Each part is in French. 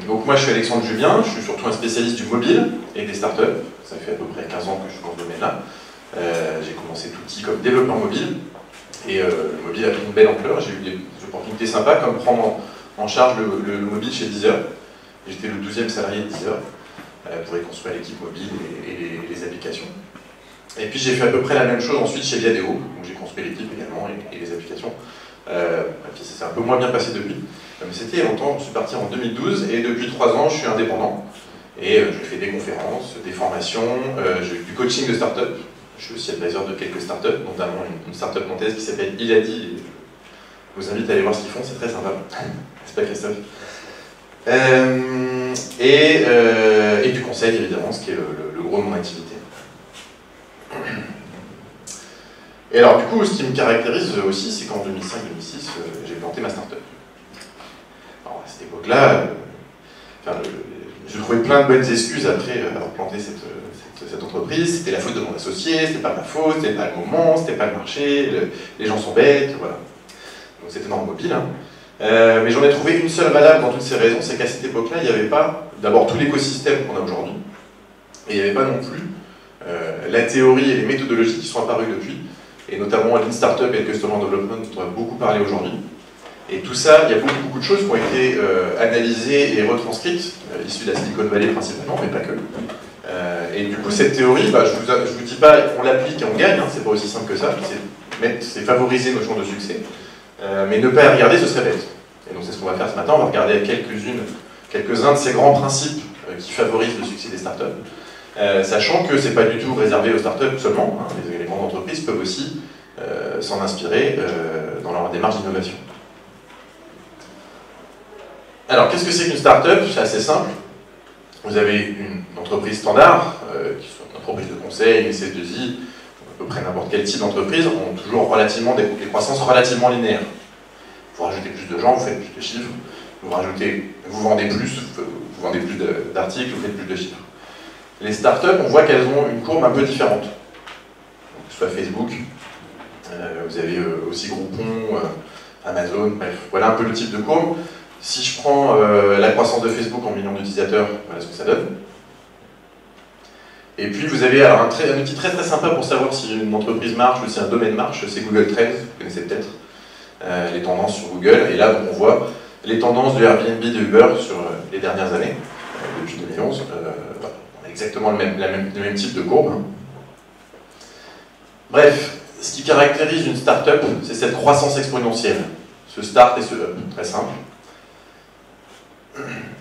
Donc moi je suis Alexandre Juvien, je suis surtout un spécialiste du mobile et des startups. Ça fait à peu près 15 ans que je suis dans ce domaine-là. J'ai commencé tout petit comme développeur mobile et le mobile a pris une belle ampleur. J'ai eu des opportunités sympas comme prendre en charge le mobile chez Deezer. J'étais le 12e salarié de Deezer pour y construire l'équipe mobile et les applications. Et puis j'ai fait à peu près la même chose ensuite chez Viadeo, où j'ai construit l'équipe également et les applications. Puis ça s'est un peu moins bien passé depuis, mais c'était il y a longtemps. Je suis parti en 2012 et depuis 3 ans je suis indépendant et je fais des conférences, des formations, du coaching de start-up. Je suis aussi advisor de quelques start-up, notamment une start-up nantaise qui s'appelle Iladi. Je vous invite à aller voir ce qu'ils font, c'est très sympa. C'est pas Christophe. Et du conseil évidemment, ce qui est le gros de mon activité. Et alors du coup, ce qui me caractérise aussi, c'est qu'en 2005-2006, j'ai planté ma start-up. Alors à cette époque-là, je trouvais plein de bonnes excuses après avoir planté cette entreprise. C'était la faute de mon associé, c'était pas ma faute, c'était pas le moment, c'était pas le marché, les gens sont bêtes, voilà. Donc c'était dans le mobile. Hein. Mais j'en ai trouvé une seule valable dans toutes ces raisons, c'est qu'à cette époque-là, il n'y avait pas d'abord tout l'écosystème qu'on a aujourd'hui, et il n'y avait pas non plus la théorie et les méthodologies qui sont apparues depuis, et notamment Lean Startup et le Customer Development dont on va beaucoup parler aujourd'hui. Et tout ça, il y a beaucoup de choses qui ont été analysées et retranscrites, issues de la Silicon Valley principalement, mais pas que. Et du coup, cette théorie, je vous dis pas on l'applique et on gagne, hein, c'est pas aussi simple que ça, c'est favoriser nos chances de succès, mais ne pas y regarder, ce serait bête. Et donc c'est ce qu'on va faire ce matin, on va regarder quelques-uns de ces grands principes qui favorisent le succès des startups. Sachant que c'est pas du tout réservé aux startups seulement, hein, les grandes entreprises peuvent aussi s'en inspirer dans leur démarche d'innovation. Alors qu'est-ce que c'est qu'une startup? C'est assez simple. Vous avez une entreprise standard, qui soit une entreprise de conseil, une SS2I, à peu près n'importe quel type d'entreprise, ont toujours relativement des croissances relativement linéaires. Vous rajoutez plus de gens, vous faites plus de chiffres, vous vendez plus d'articles, vous faites plus de chiffres. Les startups, on voit qu'elles ont une courbe un peu différente. Donc, que ce soit Facebook, vous avez aussi Groupon, Amazon, bref, voilà un peu le type de courbe. Si je prends la croissance de Facebook en millions d'utilisateurs, voilà ce que ça donne. Et puis vous avez alors, un outil très sympa pour savoir si une entreprise marche ou si un domaine marche, c'est Google Trends, vous connaissez peut-être les tendances sur Google. Et là, donc, on voit les tendances de Airbnb, de Uber sur les dernières années, depuis 2011. On a exactement le même type de courbe. Hein. Bref, ce qui caractérise une start-up, c'est cette croissance exponentielle. Ce start et ce up, très simple.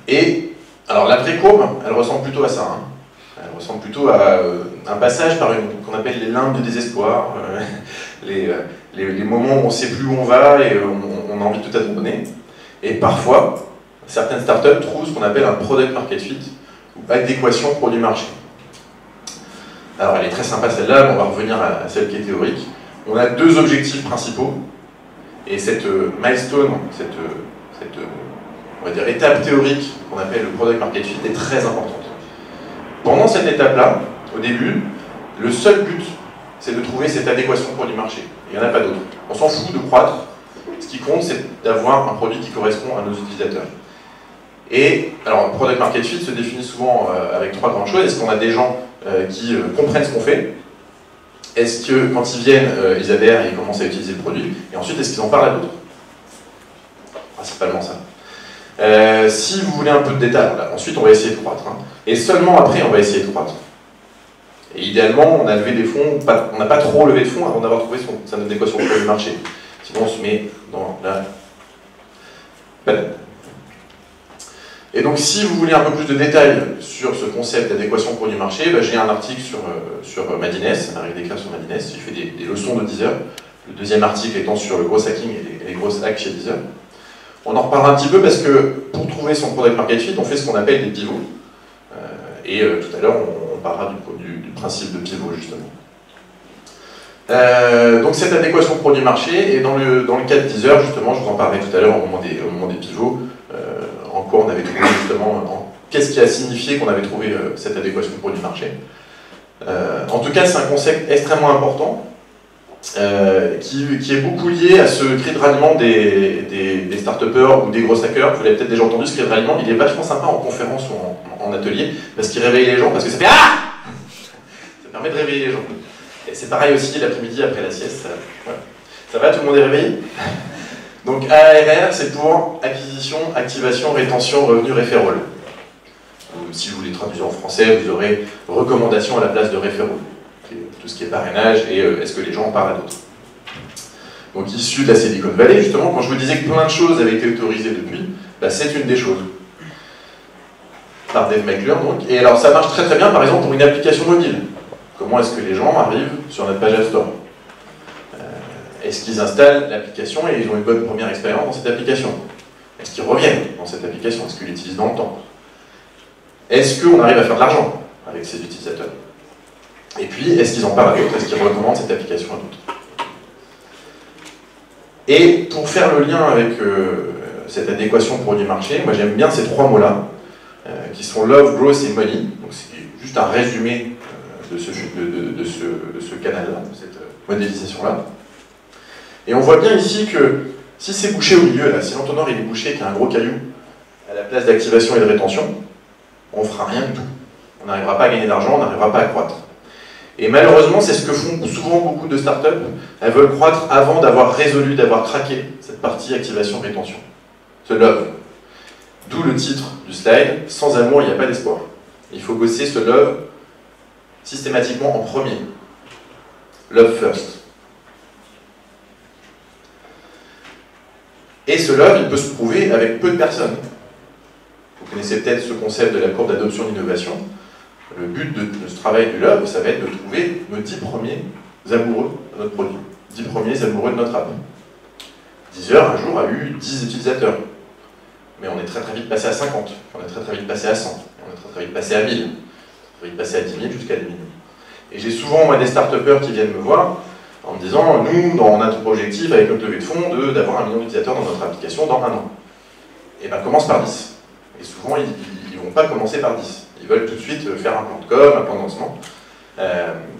Et, alors la vraie courbe, elle ressemble plutôt à ça. Hein. Elle ressemble plutôt à un passage par qu'on appelle les limbes de désespoir, les moments où on ne sait plus où on va et on a envie de tout abandonner. Et parfois, certaines startups trouvent ce qu'on appelle un product market fit, ou adéquation produit-marché. Alors elle est très sympa celle-là, mais on va revenir à celle qui est théorique. On a 2 objectifs principaux, et cette milestone, cette on va dire, étape théorique qu'on appelle le product market fit est très importante. Pendant cette étape-là, au début, le seul but, c'est de trouver cette adéquation produit-marché. Il n'y en a pas d'autre. On s'en fout de croître. Ce qui compte, c'est d'avoir un produit qui correspond à nos utilisateurs. Et alors, le product market fit se définit souvent avec trois grandes choses. Est-ce qu'on a des gens qui comprennent ce qu'on fait? Est-ce que quand ils viennent, ils adhèrent et ils commencent à utiliser le produit? Et ensuite, est-ce qu'ils en parlent à d'autres? Principalement ça. Si vous voulez un peu de détails, là, ensuite on va essayer de croître. Hein. Et seulement après, on va essayer de croître. Et idéalement, on a levé des fonds, on n'a pas trop levé de fonds avant d'avoir trouvé son adéquation au du marché. Sinon, on se met dans la banane. Et donc, si vous voulez un peu plus de détails sur ce concept d'adéquation produit marché, bah, j'ai un article sur Madines, ça m'arrive d'écrire sur Madines, il fait des leçons de Deezer. Le deuxième article étant sur le gros hacking et les grosses hacks chez Deezer. On en reparlera un petit peu parce que pour trouver son product market fit, on fait ce qu'on appelle des pivots. Tout à l'heure, on parlera du principe de pivot, justement. Donc cette adéquation produit-marché, et dans le cas de Deezer, justement, je vous en parlais tout à l'heure au moment des pivots, en quoi on avait trouvé justement, qu'est-ce qui a signifié qu'on avait trouvé cette adéquation produit-marché. En tout cas, c'est un concept extrêmement important, qui est beaucoup lié à ce cri de ralliement des start-upers ou des gros hackers. Vous l'avez peut-être déjà entendu, ce cri de ralliement, il est vachement sympa en conférence ou en atelier, parce qu'il réveille les gens, parce que ça fait ah! Ça permet de réveiller les gens. Et c'est pareil aussi l'après-midi après la sieste. Ouais. Ça va, tout le monde est réveillé? Donc ARR, c'est pour acquisition, activation, rétention, revenu, referral. Si vous voulez traduire en français, vous aurez recommandation à la place de referral. Tout ce qui est parrainage et est-ce que les gens en parlent à d'autres. Donc issu de la Silicon Valley, justement, quand je vous disais que plein de choses avaient été autorisées depuis, bah, c'est une des choses. Par Dave McClure, donc. Et alors ça marche très très bien, par exemple, pour une application mobile. Comment est-ce que les gens arrivent sur notre page App Store? Est-ce qu'ils installent l'application et ils ont une bonne première expérience dans cette application? Est-ce qu'ils reviennent dans cette application? Est-ce qu'ils l'utilisent dans le temps? Est-ce qu'on arrive à faire de l'argent avec ces utilisateurs? Et puis, est-ce qu'ils en parlent à d'autres? Est-ce qu'ils recommandent cette application à d'autres? Et pour faire le lien avec cette adéquation produit-marché, moi j'aime bien ces trois mots-là, qui sont love, growth et money. Donc c'est juste un résumé de ce canal-là, de cette modélisation-là. Et on voit bien ici que si c'est bouché au milieu, là, si l'entonnoir il est bouché, qu'il y a un gros caillou à la place d'activation et de rétention, on ne fera rien du tout. On n'arrivera pas à gagner d'argent, on n'arrivera pas à croître. Et malheureusement, c'est ce que font souvent beaucoup de startups. Elles veulent croître avant d'avoir résolu, d'avoir craqué cette partie activation-rétention. Ce love. D'où le titre du slide, sans amour, il n'y a pas d'espoir. Il faut bosser ce love systématiquement en premier. Love first. Et ce love, il peut se prouver avec peu de personnes. Vous connaissez peut-être ce concept de la courbe d'adoption d'innovation. Le but de ce travail du love, ça va être de trouver nos 10 premiers amoureux de notre produit. 10 premiers amoureux de notre app. Deezer, un jour, a eu 10 utilisateurs. Mais on est très très vite passé à 50. On est très très vite passé à 100. On est très très vite passé à 1000. On est très vite passé à 10 000 jusqu'à 10 millions. Et j'ai souvent, moi, des start-upers qui viennent me voir en me disant, nous, dans notre objectif, avec notre levée de fonds, d'avoir 1 million d'utilisateurs dans notre application dans 1 an. Et bien, commence par 10. Et souvent, ils ne vont pas commencer par 10. Ils veulent tout de suite faire un plan de com, un plan de lancement.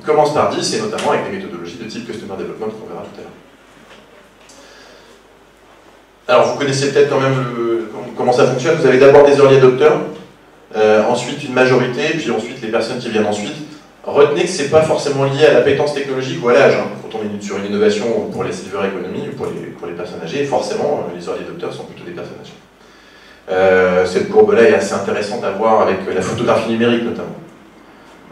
Commence par 10, et notamment avec des méthodologies de type Customer Development qu'on verra tout à l'heure. Alors, vous connaissez peut-être quand même comment ça fonctionne. Vous avez d'abord des early adopters, ensuite une majorité, puis ensuite les personnes qui viennent ensuite. Retenez que ce n'est pas forcément lié à l'appétence technologique ou à l'âge. Hein. Quand on est sur une innovation pour les silver economy ou pour les personnes âgées, forcément, les early adopters sont plutôt des personnes âgées. Cette courbe-là est assez intéressante à voir avec la photographie numérique notamment.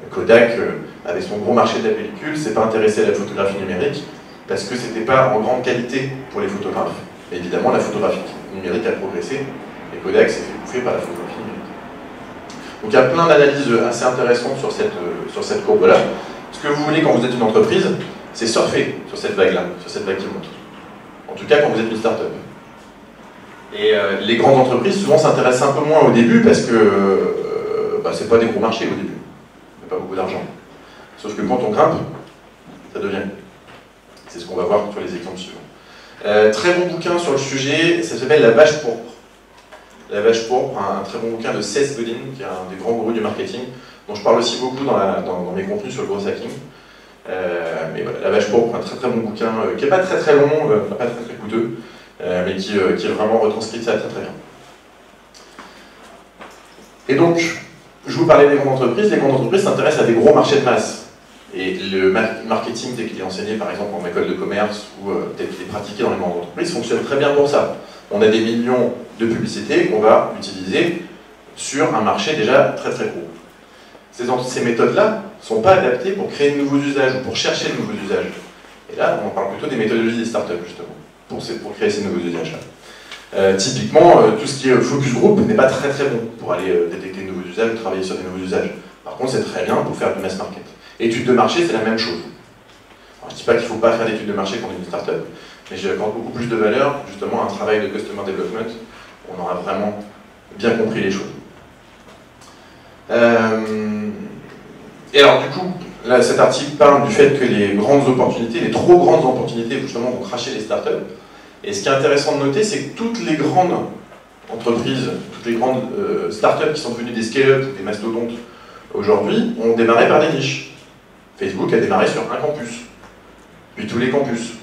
Kodak, avec son gros marché de la pellicule, s'est pas intéressé à la photographie numérique parce que c'était pas en grande qualité pour les photographes. Mais évidemment, la photographie numérique a progressé et Kodak s'est fait bouffer par la photographie numérique. Donc il y a plein d'analyses assez intéressantes sur cette courbe-là. Ce que vous voulez quand vous êtes une entreprise, c'est surfer sur cette vague-là, sur cette vague qui monte. En tout cas, quand vous êtes une start-up. Et les grandes entreprises, souvent, s'intéressent un peu moins au début parce que c'est pas des gros marchés au début. Il n'y a pas beaucoup d'argent. Sauf que quand on grimpe, ça devient. C'est ce qu'on va voir sur les exemples suivants. Très bon bouquin sur le sujet, ça s'appelle La Vache Pourpre. La Vache Pourpre, un très bon bouquin de Seth Godin, qui est un des grands gourous du marketing, dont je parle aussi beaucoup dans mes contenus sur le gros hacking. Mais voilà, La Vache Pourpre, un très très bon bouquin, qui n'est pas très très long, pas très très coûteux, mais qui vraiment retranscrit ça très très bien. Et donc, je vous parlais des grandes entreprises. Les grandes entreprises s'intéressent à des gros marchés de masse. Et le marketing, tel qu'il est enseigné par exemple en école de commerce ou tel qu'il est pratiqué dans les grandes entreprises, fonctionne très bien pour ça. On a des millions de publicités qu'on va utiliser sur un marché déjà très très gros. Ces méthodes-là ne sont pas adaptées pour créer de nouveaux usages ou pour chercher de nouveaux usages. Et là, on parle plutôt des méthodologies des startups, justement, pour créer ces nouveaux usages-là. Typiquement, tout ce qui est focus group n'est pas très très bon pour aller détecter de nouveaux usages ou travailler sur des nouveaux usages. Par contre, c'est très bien pour faire du mass market. Études de marché, c'est la même chose. Alors, je ne dis pas qu'il ne faut pas faire d'études de marché quand on est une startup, mais j'accorde beaucoup plus de valeur, justement, à un travail de customer development, où on aura vraiment bien compris les choses. Et alors, du coup, là, cet article parle du fait que les grandes opportunités, les trop grandes opportunités, justement, vont cracher les startups. Et ce qui est intéressant de noter, c'est que toutes les grandes entreprises, toutes les grandes startups qui sont devenues des scale-up, des mastodontes aujourd'hui, ont démarré par des niches. Facebook a démarré sur un campus, puis tous les campus,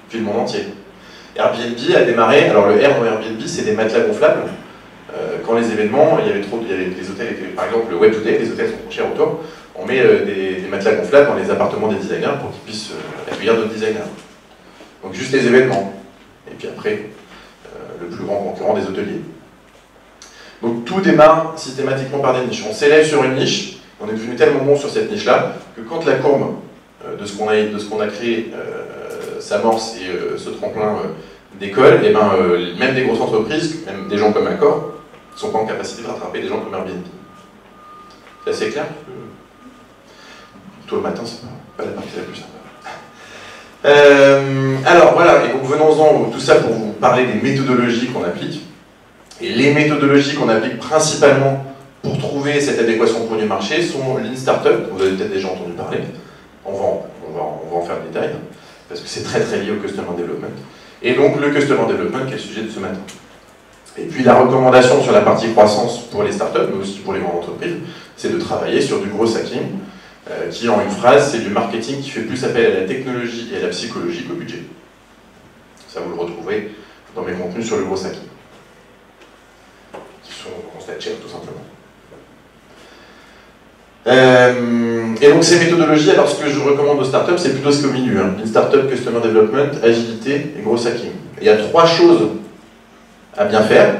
puis le monde entier. Airbnb a démarré, alors le R dans Airbnb, c'est des matelas gonflables. Quand les événements, les hôtels étaient, par exemple le Web Today, les hôtels sont trop chers autour, on met des matelas gonflables dans les appartements des designers pour qu'ils puissent accueillir d'autres designers. Donc juste les événements. Et puis après, le plus grand concurrent des hôteliers. Donc tout démarre systématiquement par des niches. On s'élève sur une niche, on est devenu tellement bon sur cette niche-là, que quand la courbe de ce qu'on a créé s'amorce et ce tremplin décolle, et ben, même des grosses entreprises, même des gens comme Accor, ne sont pas en capacité de rattraper des gens comme Airbnb. C'est assez clair? Tôt le matin, c'est pas la partie la plus sympa. Alors voilà, et donc venons-en, tout ça pour vous parler des méthodologies qu'on applique. Et les méthodologies qu'on applique principalement pour trouver cette adéquation produit-marché sont Lean Startup, vous avez peut-être déjà entendu parler. On va en faire le détail, parce que c'est très très lié au Customer Development. Et donc le Customer Development qui est le sujet de ce matin. Et puis la recommandation sur la partie croissance pour les startups, mais aussi pour les grandes entreprises, c'est de travailler sur du gros hacking, qui en une phrase, c'est du marketing qui fait plus appel à la technologie et à la psychologie qu'au budget. Ça vous le retrouvez dans mes contenus sur le gros hacking, qui sont en StatChat tout simplement. Et donc ces méthodologies, alors ce que je recommande aux startups, c'est plutôt ce qu'au milieu. Une startup, customer development, agilité et gros hacking. Et il y a 3 choses à bien faire,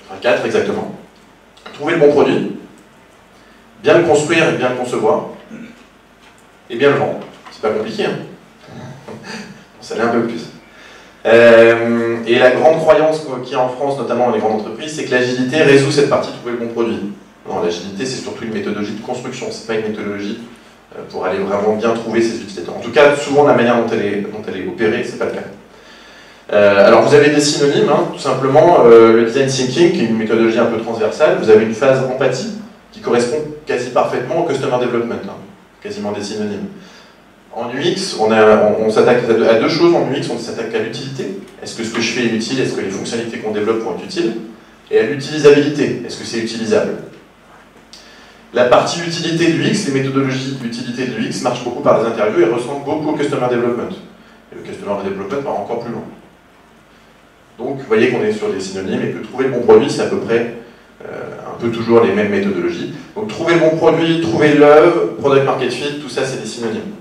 enfin 4 exactement. Trouver le bon produit, bien le construire et bien le concevoir, et bien le vendre. C'est pas compliqué, hein. Ça l'est un peu plus. Et la grande croyance qu'il y a en France, notamment dans les grandes entreprises, c'est que l'agilité résout cette partie de trouver le bon produit. Non, l'agilité, c'est surtout une méthodologie de construction, c'est pas une méthodologie pour aller vraiment bien trouver ses utilisateurs. En tout cas, souvent, la manière dont elle est opérée, c'est pas le cas. Alors, vous avez des synonymes, hein, tout simplement, le design thinking, qui est une méthodologie un peu transversale, vous avez une phase empathie, qui correspond quasi parfaitement au customer development, hein, quasiment des synonymes. En UX, on s'attaque à 2 choses. En UX, on s'attaque à l'utilité. Est-ce que ce que je fais est utile? Est-ce que les fonctionnalités qu'on développe vont être utiles? Et à l'utilisabilité. Est-ce que c'est utilisable? La partie utilité de l'UX, les méthodologies d'utilité de l'UX marchent beaucoup par des interviews et ressemblent beaucoup au Customer Development. Et le Customer Development va encore plus loin. Donc, vous voyez qu'on est sur des synonymes et que trouver le bon produit, c'est à peu près un peu toujours les mêmes méthodologies. Donc, trouver le bon produit, trouver l'œuvre, product market fit, tout ça, c'est des synonymes.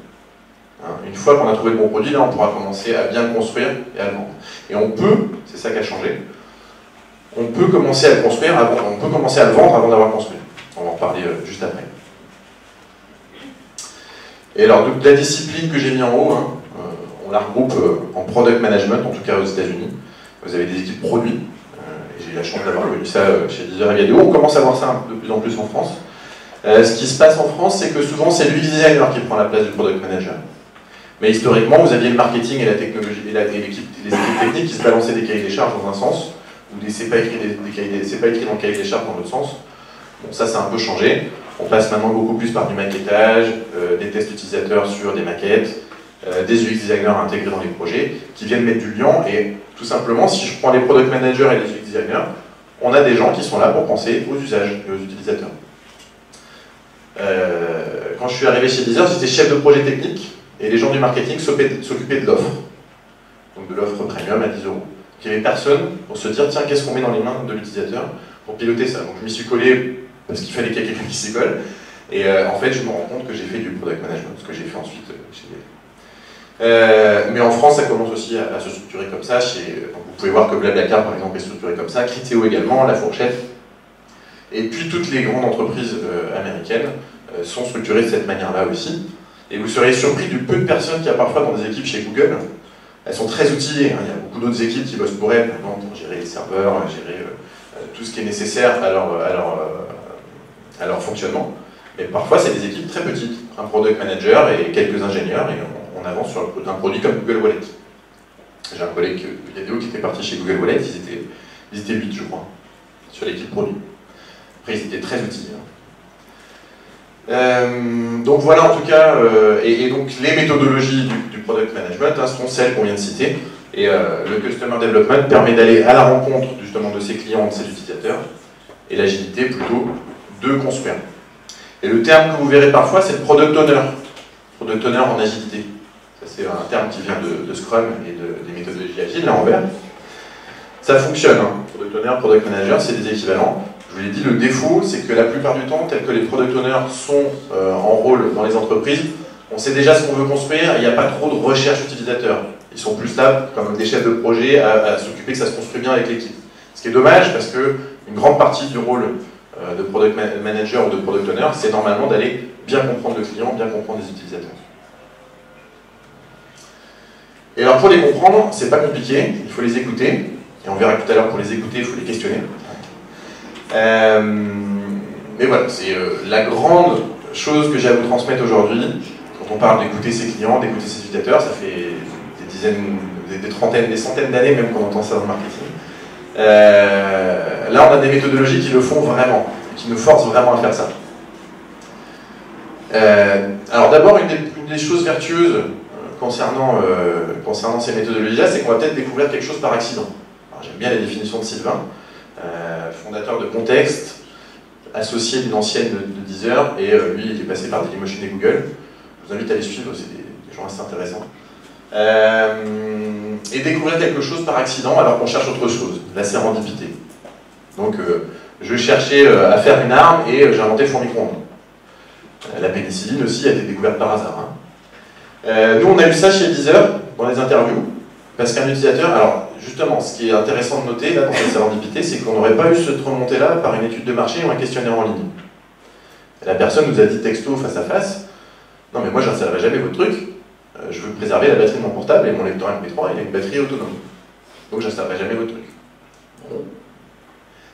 Une fois qu'on a trouvé le bon produit, là, on pourra commencer à bien le construire et à le vendre. Et on peut, c'est ça qui a changé, on peut commencer à le construire, on peut commencer à le vendre avant d'avoir construit. On va en parler juste après. Et alors, donc, la discipline que j'ai mis en haut, hein, on la regroupe en product management, en tout cas aux États-Unis. Vous avez des équipes produits, et j'ai eu la chance d'avoir connu ça chez Deezer et Viadeo. On commence à voir ça de plus en plus en France. Ce qui se passe en France, c'est que souvent, c'est l'UX designer qui prend la place du product manager. Mais historiquement, vous aviez le marketing et la technologie, et les équipes techniques qui se balançaient des cahiers des charges dans un sens, ou des c'est pas écrit dans le cahier des charges dans l'autre sens. Bon, ça, c'est un peu changé. On passe maintenant beaucoup plus par du maquettage, des tests utilisateurs sur des maquettes, des UX designers intégrés dans les projets, qui viennent mettre du lien. Et tout simplement, si je prends les product managers et les UX designers, on a des gens qui sont là pour penser aux usages et aux utilisateurs. Quand je suis arrivé chez Deezer, j'étais chef de projet technique, et les gens du marketing s'occupaient de l'offre. Donc de l'offre premium à 10 €. Il n'y avait personne pour se dire, tiens, qu'est-ce qu'on met dans les mains de l'utilisateur pour piloter ça. Donc je m'y suis collé parce qu'il fallait qu'il y ait quelqu'un qui s'y colle. Et en fait, je me rends compte que j'ai fait du product management, ce que j'ai fait ensuite chez mais en France, ça commence aussi à se structurer comme ça. Donc vous pouvez voir que Blablacar, par exemple, est structuré comme ça, Criteo également, La Fourchette. Et puis toutes les grandes entreprises américaines sont structurées de cette manière-là aussi. Et vous seriez surpris du peu de personnes qu'il y a parfois dans des équipes chez Google. Elles sont très outillées, hein. Il y a beaucoup d'autres équipes qui bossent pour elles, par exemple, pour gérer les serveurs, gérer tout ce qui est nécessaire à leur fonctionnement. Mais parfois, c'est des équipes très petites, un product manager et quelques ingénieurs, et on avance sur un produit comme Google Wallet. J'ai un collègue vidéo qui était parti chez Google Wallet, ils étaient 8, je crois, sur l'équipe produit. Après, ils étaient très outillés. Donc voilà en tout cas, et donc les méthodologies du product management sont celles qu'on vient de citer, et le customer development permet d'aller à la rencontre justement de ses clients, de ses utilisateurs, et l'agilité plutôt de construire. Et le terme que vous verrez parfois, c'est le product owner en agilité. Ça c'est un terme qui vient de Scrum et des méthodologies agiles, là en vert. Ça fonctionne, hein. Product owner, product manager, c'est des équivalents. Je vous l'ai dit, le défaut, c'est que la plupart du temps, tel que les product owners sont en rôle dans les entreprises, on sait déjà ce qu'on veut construire, et il n'y a pas trop de recherche utilisateur. Ils sont plus là, comme des chefs de projet, à s'occuper que ça se construit bien avec l'équipe. Ce qui est dommage, parce qu'une grande partie du rôle de product manager ou de product owner, c'est normalement d'aller bien comprendre le client, bien comprendre les utilisateurs. Et alors pour les comprendre, c'est pas compliqué, il faut les écouter, et on verra tout à l'heure, pour les écouter, il faut les questionner. Mais voilà, c'est la grande chose que j'ai à vous transmettre aujourd'hui. Quand on parle d'écouter ses clients, d'écouter ses utilisateurs, ça fait des dizaines, des trentaines, des centaines d'années même qu'on entend ça dans le marketing. Là, on a des méthodologies qui le font vraiment, qui nous forcent vraiment à faire ça. Alors d'abord, une des choses vertueuses concernant ces méthodologies-là, c'est qu'on va peut-être découvrir quelque chose par accident. J'aime bien la définition de Sylvain. Fondateur de Contexte, associé d'une ancienne de Deezer, et lui il est passé par Dailymotion et Google. Je vous invite à les suivre, c'est des gens assez intéressants. Et découvrir quelque chose par accident alors qu'on cherche autre chose, la sérendipité. Donc je cherchais à faire une arme et j'ai inventé le four micro-ondes. La pénicilline aussi a été découverte par hasard. Hein. Nous on a eu ça chez Deezer dans les interviews, parce qu'un utilisateur, alors justement, ce qui est intéressant de noter là, dans cette sérendipité, c'est qu'on n'aurait pas eu cette remontée-là par une étude de marché ou un questionnaire en ligne. La personne nous a dit texto face à face, non mais moi je n'installerai jamais votre truc, je veux préserver la batterie de mon portable et mon lecteur MP3 il a une batterie autonome. Donc je n'installerai jamais votre truc. Bon.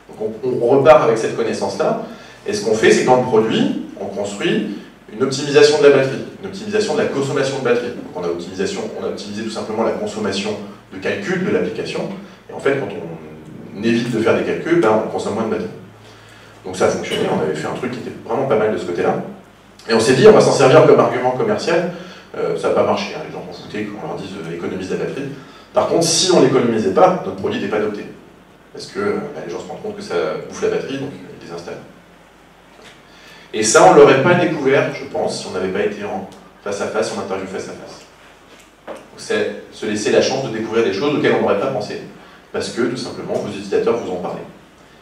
Donc on repart avec cette connaissance-là, et ce qu'on fait, c'est que dans le produit, on construit une optimisation de la batterie, une optimisation de la consommation de batterie. Donc on a optimisé tout simplement la consommation de calcul de l'application, et en fait quand on évite de faire des calculs, ben, on consomme moins de batterie. Donc ça a fonctionné, on avait fait un truc qui était vraiment pas mal de ce côté-là. Et on s'est dit, on va s'en servir comme argument commercial. Ça n'a pas marché, hein. Les gens s'en foutaient qu'on leur dise économise la batterie. Par contre, si on l'économisait pas, notre produit n'était pas adopté. Parce que les gens se rendent compte que ça bouffe la batterie, donc ils les installent. Et ça, on ne l'aurait pas découvert, je pense, si on n'avait pas été en face à face, en interview face à face. Donc c'est se laisser la chance de découvrir des choses auxquelles on n'aurait pas pensé. Parce que, tout simplement, vos utilisateurs vous en parlent.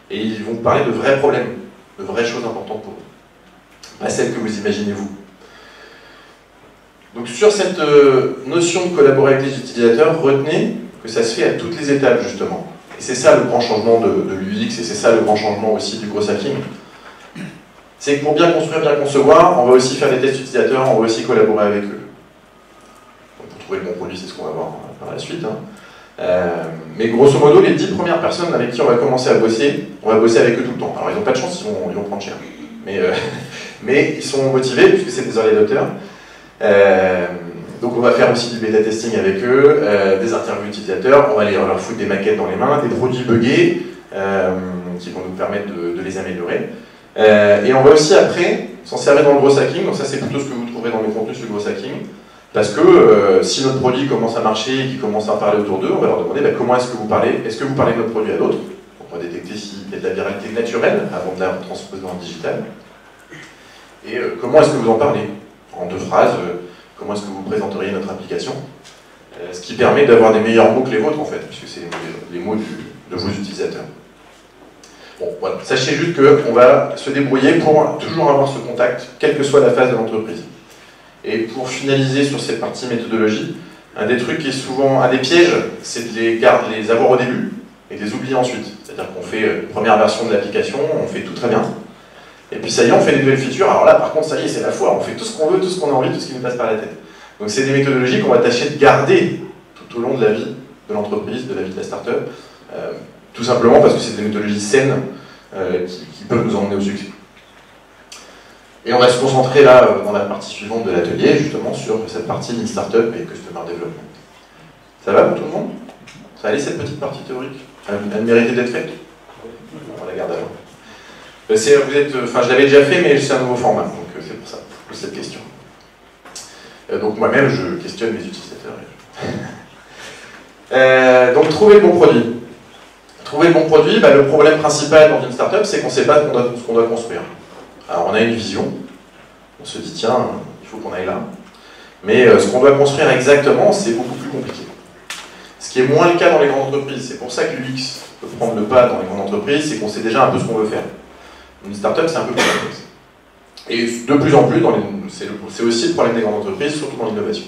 Et ils vont vous parler de vrais problèmes, de vraies choses importantes pour vous. Pas celles que vous imaginez vous. Donc sur cette notion de collaborer avec les utilisateurs, retenez que ça se fait à toutes les étapes, justement. Et c'est ça le grand changement de l'UX, et c'est ça le grand changement aussi du gros hacking. C'est que pour bien construire, bien concevoir, on va aussi faire des tests utilisateurs, on va aussi collaborer avec eux. Donc pour trouver le bon produit, c'est ce qu'on va voir par la suite. Hein. Mais grosso modo, les 10 premières personnes avec qui on va commencer à bosser, on va bosser avec eux tout le temps. Alors ils n'ont pas de chance, ils vont prendre cher. Mais ils sont motivés, puisque c'est des early adopters. Donc on va faire aussi du bêta testing avec eux, des interviews utilisateurs, on va leur foutre des maquettes dans les mains, des produits buggés qui vont nous permettre de les améliorer. Et on va aussi après s'en servir dans le gros hacking, donc ça c'est plutôt ce que vous trouverez dans mes contenus sur le gros hacking, parce que si notre produit commence à marcher et qu'il commence à parler autour d'eux, on va leur demander comment est-ce que vous parlez, est-ce que vous parlez de notre produit à d'autres? On va détecter s'il y a de la viralité naturelle avant de la transposer en digital. Et comment est-ce que vous en parlez? En 2 phrases, comment est-ce que vous présenteriez notre application? Ce qui permet d'avoir des meilleurs mots que les vôtres en fait, puisque c'est les mots de vos utilisateurs. Bon, voilà. Sachez juste qu'on va se débrouiller pour toujours avoir ce contact, quelle que soit la phase de l'entreprise. Et pour finaliser sur cette partie méthodologie, un des trucs qui est souvent un des pièges, c'est de les avoir au début et de les oublier ensuite. C'est-à-dire qu'on fait une première version de l'application, on fait tout très bien. Et puis ça y est, on fait des nouvelles features. Alors là, par contre, ça y est, c'est la foire. On fait tout ce qu'on veut, tout ce qu'on a envie, tout ce qui nous passe par la tête. Donc c'est des méthodologies qu'on va tâcher de garder tout au long de la vie de l'entreprise, de la vie de la start-up. Tout simplement parce que c'est des méthodologies saines qui peuvent nous emmener au succès. Et on va se concentrer là, dans la partie suivante de l'atelier, justement sur cette partie Lean Startup et Customer Development. Ça va pour tout le monde? Ça allait cette petite partie théorique? Elle méritait d'être faite? On la garde alors. Je l'avais déjà fait, mais c'est un nouveau format, donc c'est pour ça, pour cette question. Donc moi-même, je questionne mes utilisateurs. Donc trouver le bon produit. Trouver le bon produit, le problème principal dans une startup, c'est qu'on ne sait pas ce qu'on doit construire. Alors on a une vision, on se dit tiens, il faut qu'on aille là, mais ce qu'on doit construire exactement, c'est beaucoup plus compliqué. Ce qui est moins le cas dans les grandes entreprises, c'est pour ça que l'UX peut prendre le pas dans les grandes entreprises, c'est qu'on sait déjà un peu ce qu'on veut faire. Une startup, c'est un peu plus complexe. Et de plus en plus, c'est aussi le problème des grandes entreprises, surtout dans l'innovation.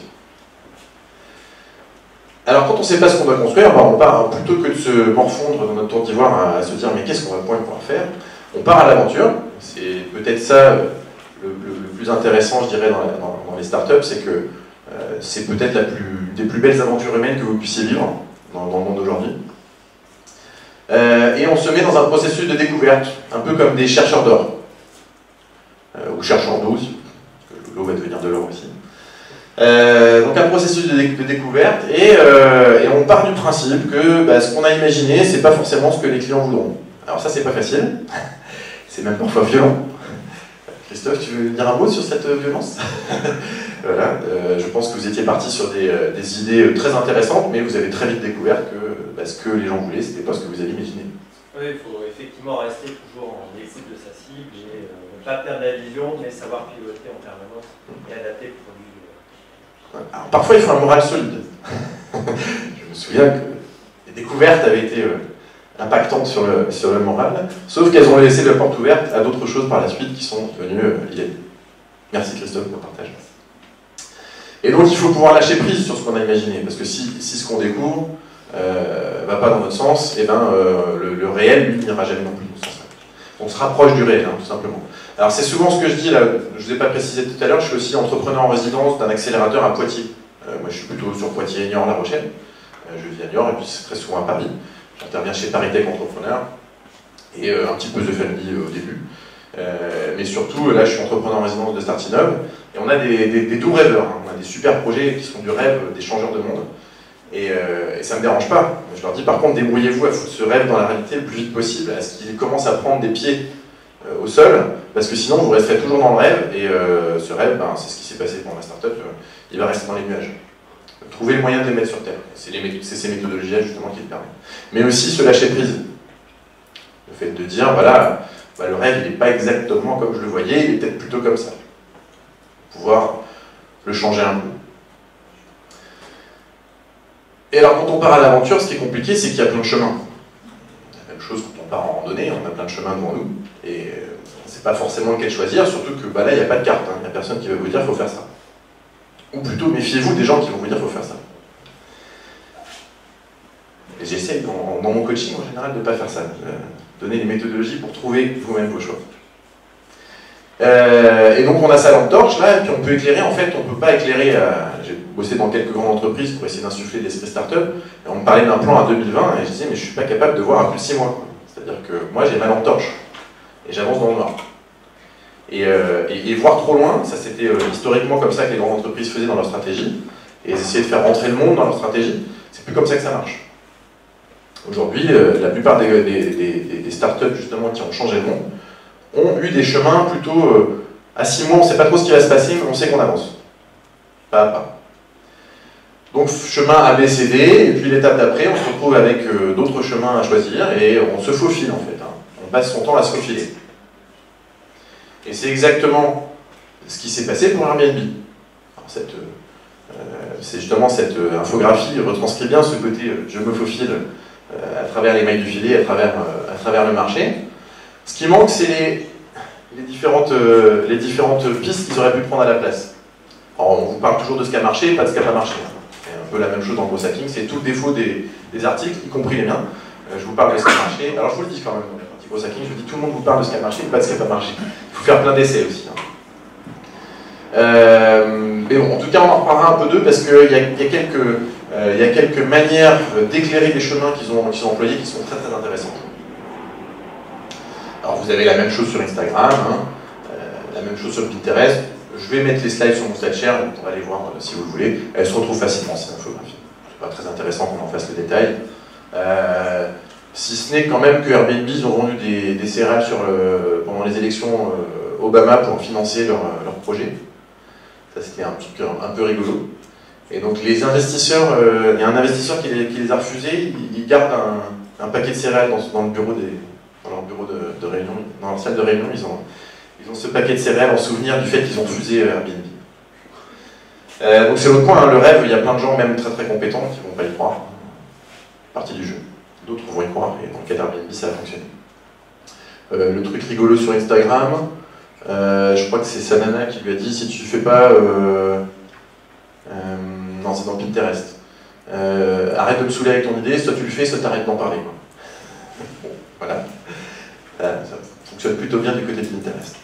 Alors quand on ne sait pas ce qu'on doit construire, on part, plutôt que de se morfondre dans notre tour d'ivoire à se dire mais qu'est-ce qu'on va pouvoir faire, on part à l'aventure. C'est peut-être ça le plus intéressant, je dirais, dans les startups, c'est que c'est peut-être des plus belles aventures humaines que vous puissiez vivre dans le monde d'aujourd'hui. Et on se met dans un processus de découverte, un peu comme des chercheurs d'or, ou chercheurs d'eau aussi, parce que l'eau va devenir de l'or aussi. Donc un processus de découverte, et on part du principe que ce qu'on a imaginé, c'est pas forcément ce que les clients voudront. Alors ça, c'est pas facile, c'est même parfois violent. Christophe, tu veux dire un mot sur cette violence? Voilà, je pense que vous étiez parti sur des idées très intéressantes, mais vous avez très vite découvert que ce que les gens voulaient, c'était pas ce que vous aviez imaginé. Oui, il faut effectivement rester toujours en écoute de sa cible et ne pas perdre la vision, mais savoir piloter en permanence et adapter le produit. Alors, parfois, il faut un moral solide. Je me souviens que les découvertes avaient été impactantes sur le moral, sauf qu'elles ont laissé la porte ouverte à d'autres choses par la suite qui sont devenues idéales. Merci Christophe pour le partage. Et donc, il faut pouvoir lâcher prise sur ce qu'on a imaginé, parce que si ce qu'on découvre va pas dans notre sens, et le réel, lui, n'ira jamais non plus dans ce sens-là. On se rapproche du réel, tout simplement. Alors c'est souvent ce que je dis, là, je ne vous ai pas précisé tout à l'heure, je suis aussi entrepreneur en résidence d'un accélérateur à Poitiers. Moi je suis plutôt sur Poitiers, Niort, La Rochelle. Je vis à Niort et puis c'est très souvent à Paris. J'interviens chez Paritech Entrepreneur et un petit peu de famille au début. Mais surtout, là je suis entrepreneur en résidence de Startinov et on a des doux rêveurs, hein. On a des super projets qui sont du rêve, des changeurs de monde. Et ça ne me dérange pas. Je leur dis par contre, débrouillez-vous à foutre ce rêve dans la réalité le plus vite possible, à ce qu'il commence à prendre des pieds au sol, parce que sinon vous resterez toujours dans le rêve, et ce rêve, c'est ce qui s'est passé pour ma startup, il va rester dans les nuages. Trouver le moyen de les mettre sur terre, c'est ces méthodologies-là justement qui le permettent. Mais aussi se lâcher prise. Le fait de dire, voilà, le rêve il n'est pas exactement comme je le voyais, il est peut-être plutôt comme ça. Pouvoir le changer un peu. Et alors quand on part à l'aventure, ce qui est compliqué, c'est qu'il y a plein de chemins. La même chose quand on part en randonnée, on a plein de chemins devant nous, et on ne sait pas forcément lequel choisir, surtout que là, il n'y a pas de carte, hein. Il n'y a personne qui va vous dire il faut faire ça. Ou plutôt, méfiez-vous des gens qui vont vous dire il faut faire ça. Et j'essaie, dans mon coaching, en général, de ne pas faire ça. Donner les méthodologies pour trouver vous-même vos choix. Et donc on a sa lampe torche là, et puis on peut éclairer, en fait on ne peut pas éclairer, j'ai bossé dans quelques grandes entreprises pour essayer d'insuffler l'esprit start-up, et on me parlait d'un plan à 2020, et je disais mais je ne suis pas capable de voir à plus de 6 mois. C'est-à-dire que moi j'ai ma lampe torche, et j'avance dans le noir. Et voir trop loin, ça c'était historiquement comme ça que les grandes entreprises faisaient dans leur stratégie, et elles essayaient de faire rentrer le monde dans leur stratégie, c'est plus comme ça que ça marche. Aujourd'hui, la plupart des startups justement qui ont changé le monde, ont eu des chemins plutôt à 6 mois, on ne sait pas trop ce qui va se passer, mais on sait qu'on avance. Pas à pas. Donc chemin A, B, C, D, et puis l'étape d'après, on se retrouve avec d'autres chemins à choisir, et on se faufile en fait. Hein. On passe son temps à se faufiler. Et c'est exactement ce qui s'est passé pour Airbnb. C'est justement cette infographie retranscrit bien ce côté je me faufile à travers les mailles du filet, à travers le marché. Ce qui manque, c'est les différentes pistes qu'ils auraient pu prendre à la place. Alors, on vous parle toujours de ce qui a marché, pas de ce qui n'a pas marché. C'est un peu la même chose dans le gros hacking, c'est tout le défaut des articles, y compris les miens. Je vous parle de ce qui a marché. Alors je vous le dis quand même, dans les parties gros hacking, je vous dis tout le monde vous parle de ce qui a marché, pas de ce qui n'a pas marché. Il faut faire plein d'essais aussi. Hein. Mais bon, en tout cas, on en reparlera un peu d'eux parce qu'il y a quelques manières d'éclairer les chemins qu'ils ont employés qui sont très très intéressantes. Alors vous avez la même chose sur Instagram, hein, la même chose sur Pinterest. Je vais mettre les slides sur mon SlideShare, vous pourrez aller voir si vous le voulez. Elles se retrouvent facilement, c'est infographie. C'est pas très intéressant qu'on en fasse le détail. Si ce n'est quand même que Airbnb, ils ont vendu des céréales pendant les élections Obama pour financer leur projet. Ça, c'était un truc un peu rigolo. Et donc, les investisseurs, il y a un investisseur qui les a refusés, ils gardent un paquet de céréales dans leur bureau de réunion. Dans leur salle de réunion, ils ont ce paquet de céréales en souvenir du fait qu'ils ont refusé Airbnb. Donc, c'est l'autre point, hein, le rêve, il y a plein de gens, même très très compétents, qui ne vont pas y croire. Partie du jeu. D'autres vont y croire, et dans le cas d'Airbnb, ça va fonctionner. Le truc rigolo sur Instagram, je crois que c'est sa nana qui lui a dit si tu fais pas. Non, c'est dans Pinterest. Arrête de me saouler avec ton idée, soit tu le fais, soit t'arrêtes d'en parler. Bon, voilà. Ça fonctionne plutôt bien du côté de Pinterest.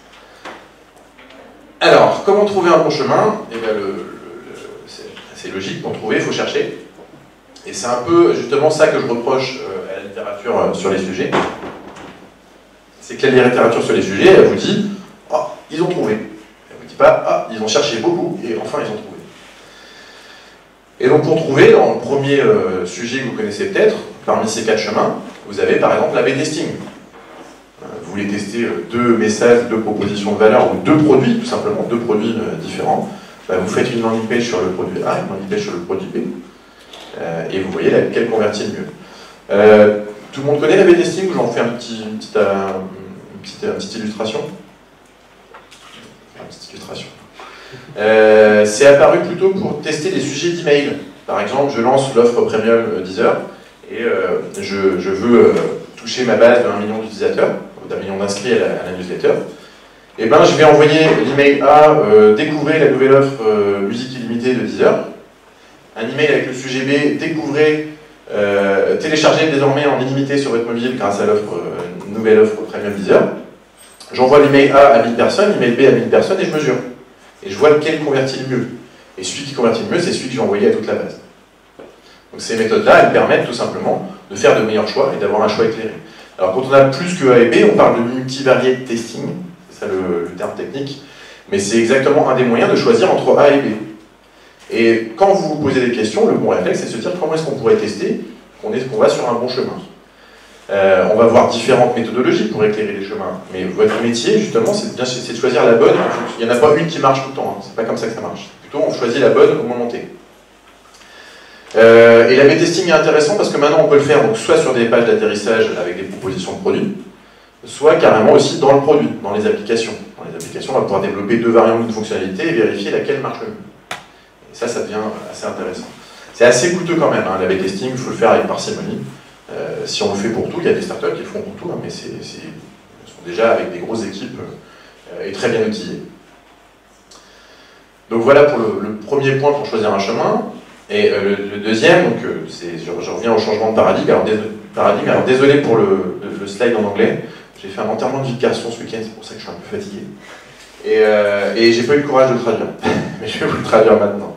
Alors, comment trouver un bon chemin? Eh bien, c'est logique, pour trouver, il faut chercher. Et c'est un peu justement ça que je reproche à la littérature sur les sujets. C'est que la littérature sur les sujets, elle vous dit « Oh, ils ont trouvé ». Elle ne vous dit pas « Ah, ils ont cherché beaucoup et enfin ils ont trouvé ». Et donc pour trouver, dans le premier sujet que vous connaissez peut-être, parmi ces 4 chemins, vous avez par exemple l'A/B testing. Vous voulez tester 2 messages, 2 propositions de valeur ou 2 produits, tout simplement, 2 produits différents. Vous faites une landing page sur le produit A, une landing page sur le produit B. Et vous voyez laquelle convertit le mieux. Tout le monde connaît l'A/B testing ou j'en fais une petite illustration? Une petite illustration. C'est apparu plutôt pour tester des sujets d'email. Par exemple, je lance l'offre premium Deezer et je veux toucher ma base de 1 million d'utilisateurs, d'1 million d'inscrits à la newsletter. Et ben, je vais envoyer l'email à découvrez la nouvelle offre musique illimitée de Deezer. Un email avec le sujet B, découvrez, téléchargez désormais en illimité sur votre mobile grâce à nouvelle offre premium Deezer. J'envoie l'email A à 1000 personnes, l'email B à 1000 personnes et je mesure. Et je vois lequel convertit le mieux. Et celui qui convertit le mieux, c'est celui que j'ai envoyé à toute la base. Donc ces méthodes-là, elles permettent tout simplement de faire de meilleurs choix et d'avoir un choix éclairé. Alors quand on a plus que A et B, on parle de multivariate testing, c'est ça le terme technique, mais c'est exactement un des moyens de choisir entre A et B. Et quand vous vous posez des questions, le bon réflexe, c'est de se dire comment est-ce qu'on pourrait tester qu'on va sur un bon chemin. On va voir différentes méthodologies pour éclairer les chemins, mais votre métier, justement, c'est de choisir la bonne. Il n'y en a pas une qui marche tout le temps, hein. C'est pas comme ça que ça marche. Plutôt, on choisit la bonne au moment T. Et l'A/B testing est intéressant parce que maintenant, on peut le faire donc, soit sur des pages d'atterrissage avec des propositions de produits, soit carrément aussi dans le produit, dans les applications. Dans les applications, on va pouvoir développer 2 variantes de fonctionnalité et vérifier laquelle marche le mieux. Et ça devient assez intéressant. C'est assez coûteux quand même, hein, l'A/B testing, il faut le faire avec parcimonie. Si on le fait pour tout, il y a des startups qui le font pour tout, hein, mais ils sont déjà avec des grosses équipes et très bien outillés. Donc voilà pour le premier point pour choisir un chemin. Et le deuxième, donc, je reviens au changement de paradigme. Alors désolé pour le slide en anglais, j'ai fait un enterrement de vie de garçon ce week-end, c'est pour ça que je suis un peu fatigué. Et j'ai pas eu le courage de le traduire, mais je vais vous le traduire maintenant.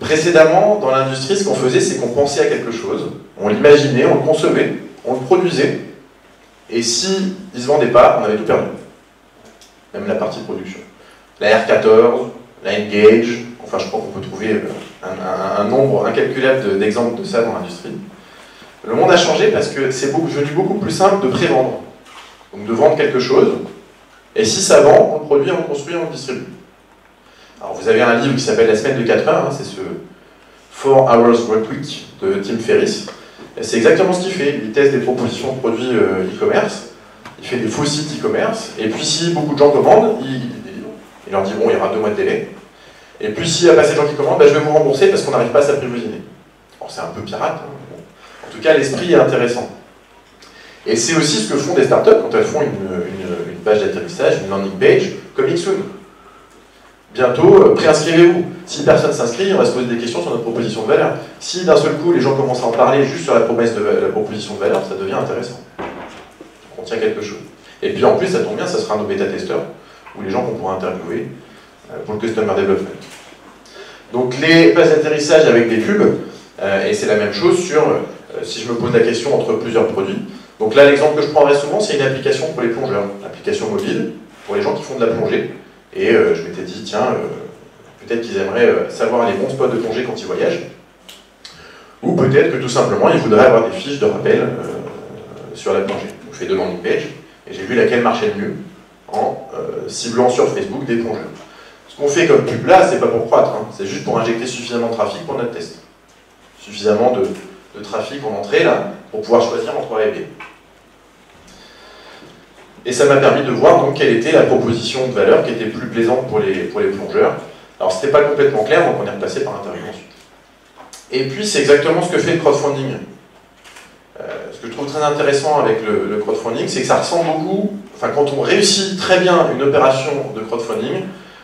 Précédemment, dans l'industrie, ce qu'on faisait, c'est qu'on pensait à quelque chose, on l'imaginait, on le concevait, on le produisait, et si il ne se vendait pas, on avait tout perdu. Même la partie de production. La R14, la Engage, enfin je crois qu'on peut trouver un nombre incalculable d'exemples de ça dans l'industrie. Le monde a changé parce que c'est devenu beaucoup plus simple de pré-vendre. Donc de vendre quelque chose, et si ça vend, on le produit, on le construit, on le distribue. Alors vous avez un livre qui s'appelle La semaine de 4 heures, hein, c'est ce 4 Hours Work Week de Tim Ferriss. C'est exactement ce qu'il fait, il teste des propositions de produits e-commerce, il fait des faux sites e-commerce, et puis si beaucoup de gens commandent, il leur dit bon, il y aura 2 mois de délai. Et puis s'il n'y a pas assez de gens qui commandent, je vais vous rembourser parce qu'on n'arrive pas à s'apprivoisiner. Alors c'est un peu pirate, hein, bon. En tout cas l'esprit est intéressant. Et c'est aussi ce que font des startups quand elles font une page d'atterrissage, une landing page, coming soon. Bientôt, préinscrivez-vous. Si personne s'inscrit, on va se poser des questions sur notre proposition de valeur. Si d'un seul coup, les gens commencent à en parler juste sur la proposition de valeur, ça devient intéressant. On tient quelque chose. Et puis en plus, ça tombe bien, ça sera nos bêta-testeurs, ou les gens qu'on pourra interviewer pour le Customer Development. Donc les pages d'atterrissage avec des pubs, et c'est la même chose sur, si je me pose la question entre plusieurs produits. Donc là, l'exemple que je prendrais souvent, c'est une application pour les plongeurs, application mobile, pour les gens qui font de la plongée. Et je m'étais dit, tiens, peut-être qu'ils aimeraient savoir les bons spots de plongée quand ils voyagent. Ou peut-être que tout simplement, ils voudraient avoir des fiches de rappel sur la plongée. Donc je fais deux landing pages, et j'ai vu laquelle marchait le mieux en ciblant sur Facebook des plongeurs. Ce qu'on fait comme pub là, c'est pas pour croître, hein, c'est juste pour injecter suffisamment de trafic pour notre test. Suffisamment de trafic en entrée là, pour pouvoir choisir entre A et B. Et ça m'a permis de voir donc quelle était la proposition de valeur qui était plus plaisante pour les plongeurs. Alors c'était pas complètement clair, donc on est repassé par Interview ensuite. Et puis c'est exactement ce que fait le crowdfunding. Ce que je trouve très intéressant avec le crowdfunding, c'est que ça ressemble beaucoup, enfin quand on réussit très bien une opération de crowdfunding,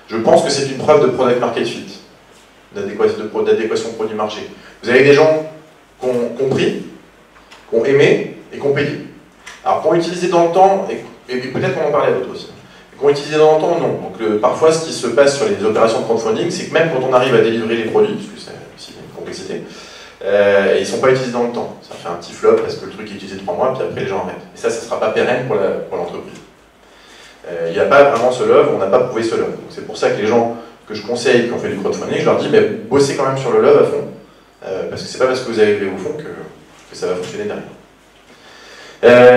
je pense que c'est une preuve de product market fit, d'adéquation produit-marché. Vous avez des gens qui ont compris, qui ont aimé et qui ont payé. Alors qui ont utilisé dans le temps, et peut-être qu'on en parlait à d'autres aussi, qui ont utilisé dans le temps, non. Donc parfois ce qui se passe sur les opérations de crowdfunding, c'est que même quand on arrive à délivrer les produits, parce que c'est aussi une complexité, ils ne sont pas utilisés dans le temps. Ça fait un petit flop parce que le truc est utilisé 3 mois, puis après les gens arrêtent. Et ça ne sera pas pérenne pour l'entreprise. Il n'y a pas vraiment ce love, on n'a pas prouvé ce love. Donc c'est pour ça que les gens que je conseille qui ont fait du crowdfunding, je leur dis, mais bossez quand même sur le love à fond, parce que c'est pas parce que vous avez levé au fond que ça va fonctionner derrière.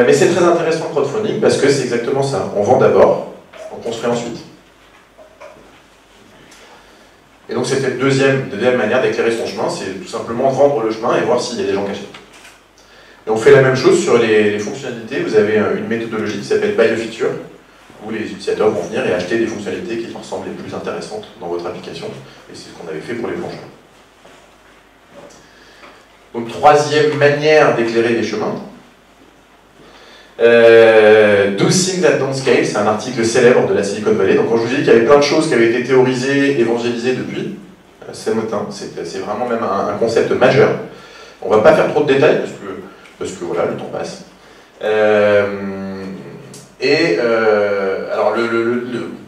Mais c'est très intéressant le crowdfunding parce que c'est exactement ça. On vend d'abord, on construit ensuite. Et donc c'était la deuxième manière d'éclairer son chemin, c'est tout simplement vendre le chemin et voir s'il y a des gens qui achètent. Et on fait la même chose sur les fonctionnalités. Vous avez une méthodologie qui s'appelle Buy a Feature, où les utilisateurs vont venir et acheter des fonctionnalités qui leur semblent les plus intéressantes dans votre application. Et c'est ce qu'on avait fait pour les plongeurs. Donc troisième manière d'éclairer les chemins. Do Things That Don't Scale, c'est un article célèbre de la Silicon Valley. Donc quand je vous dis qu'il y avait plein de choses qui avaient été théorisées, évangélisées depuis, c'est motin, c'est vraiment même un concept majeur. On va pas faire trop de détails parce que voilà, le temps passe. Alors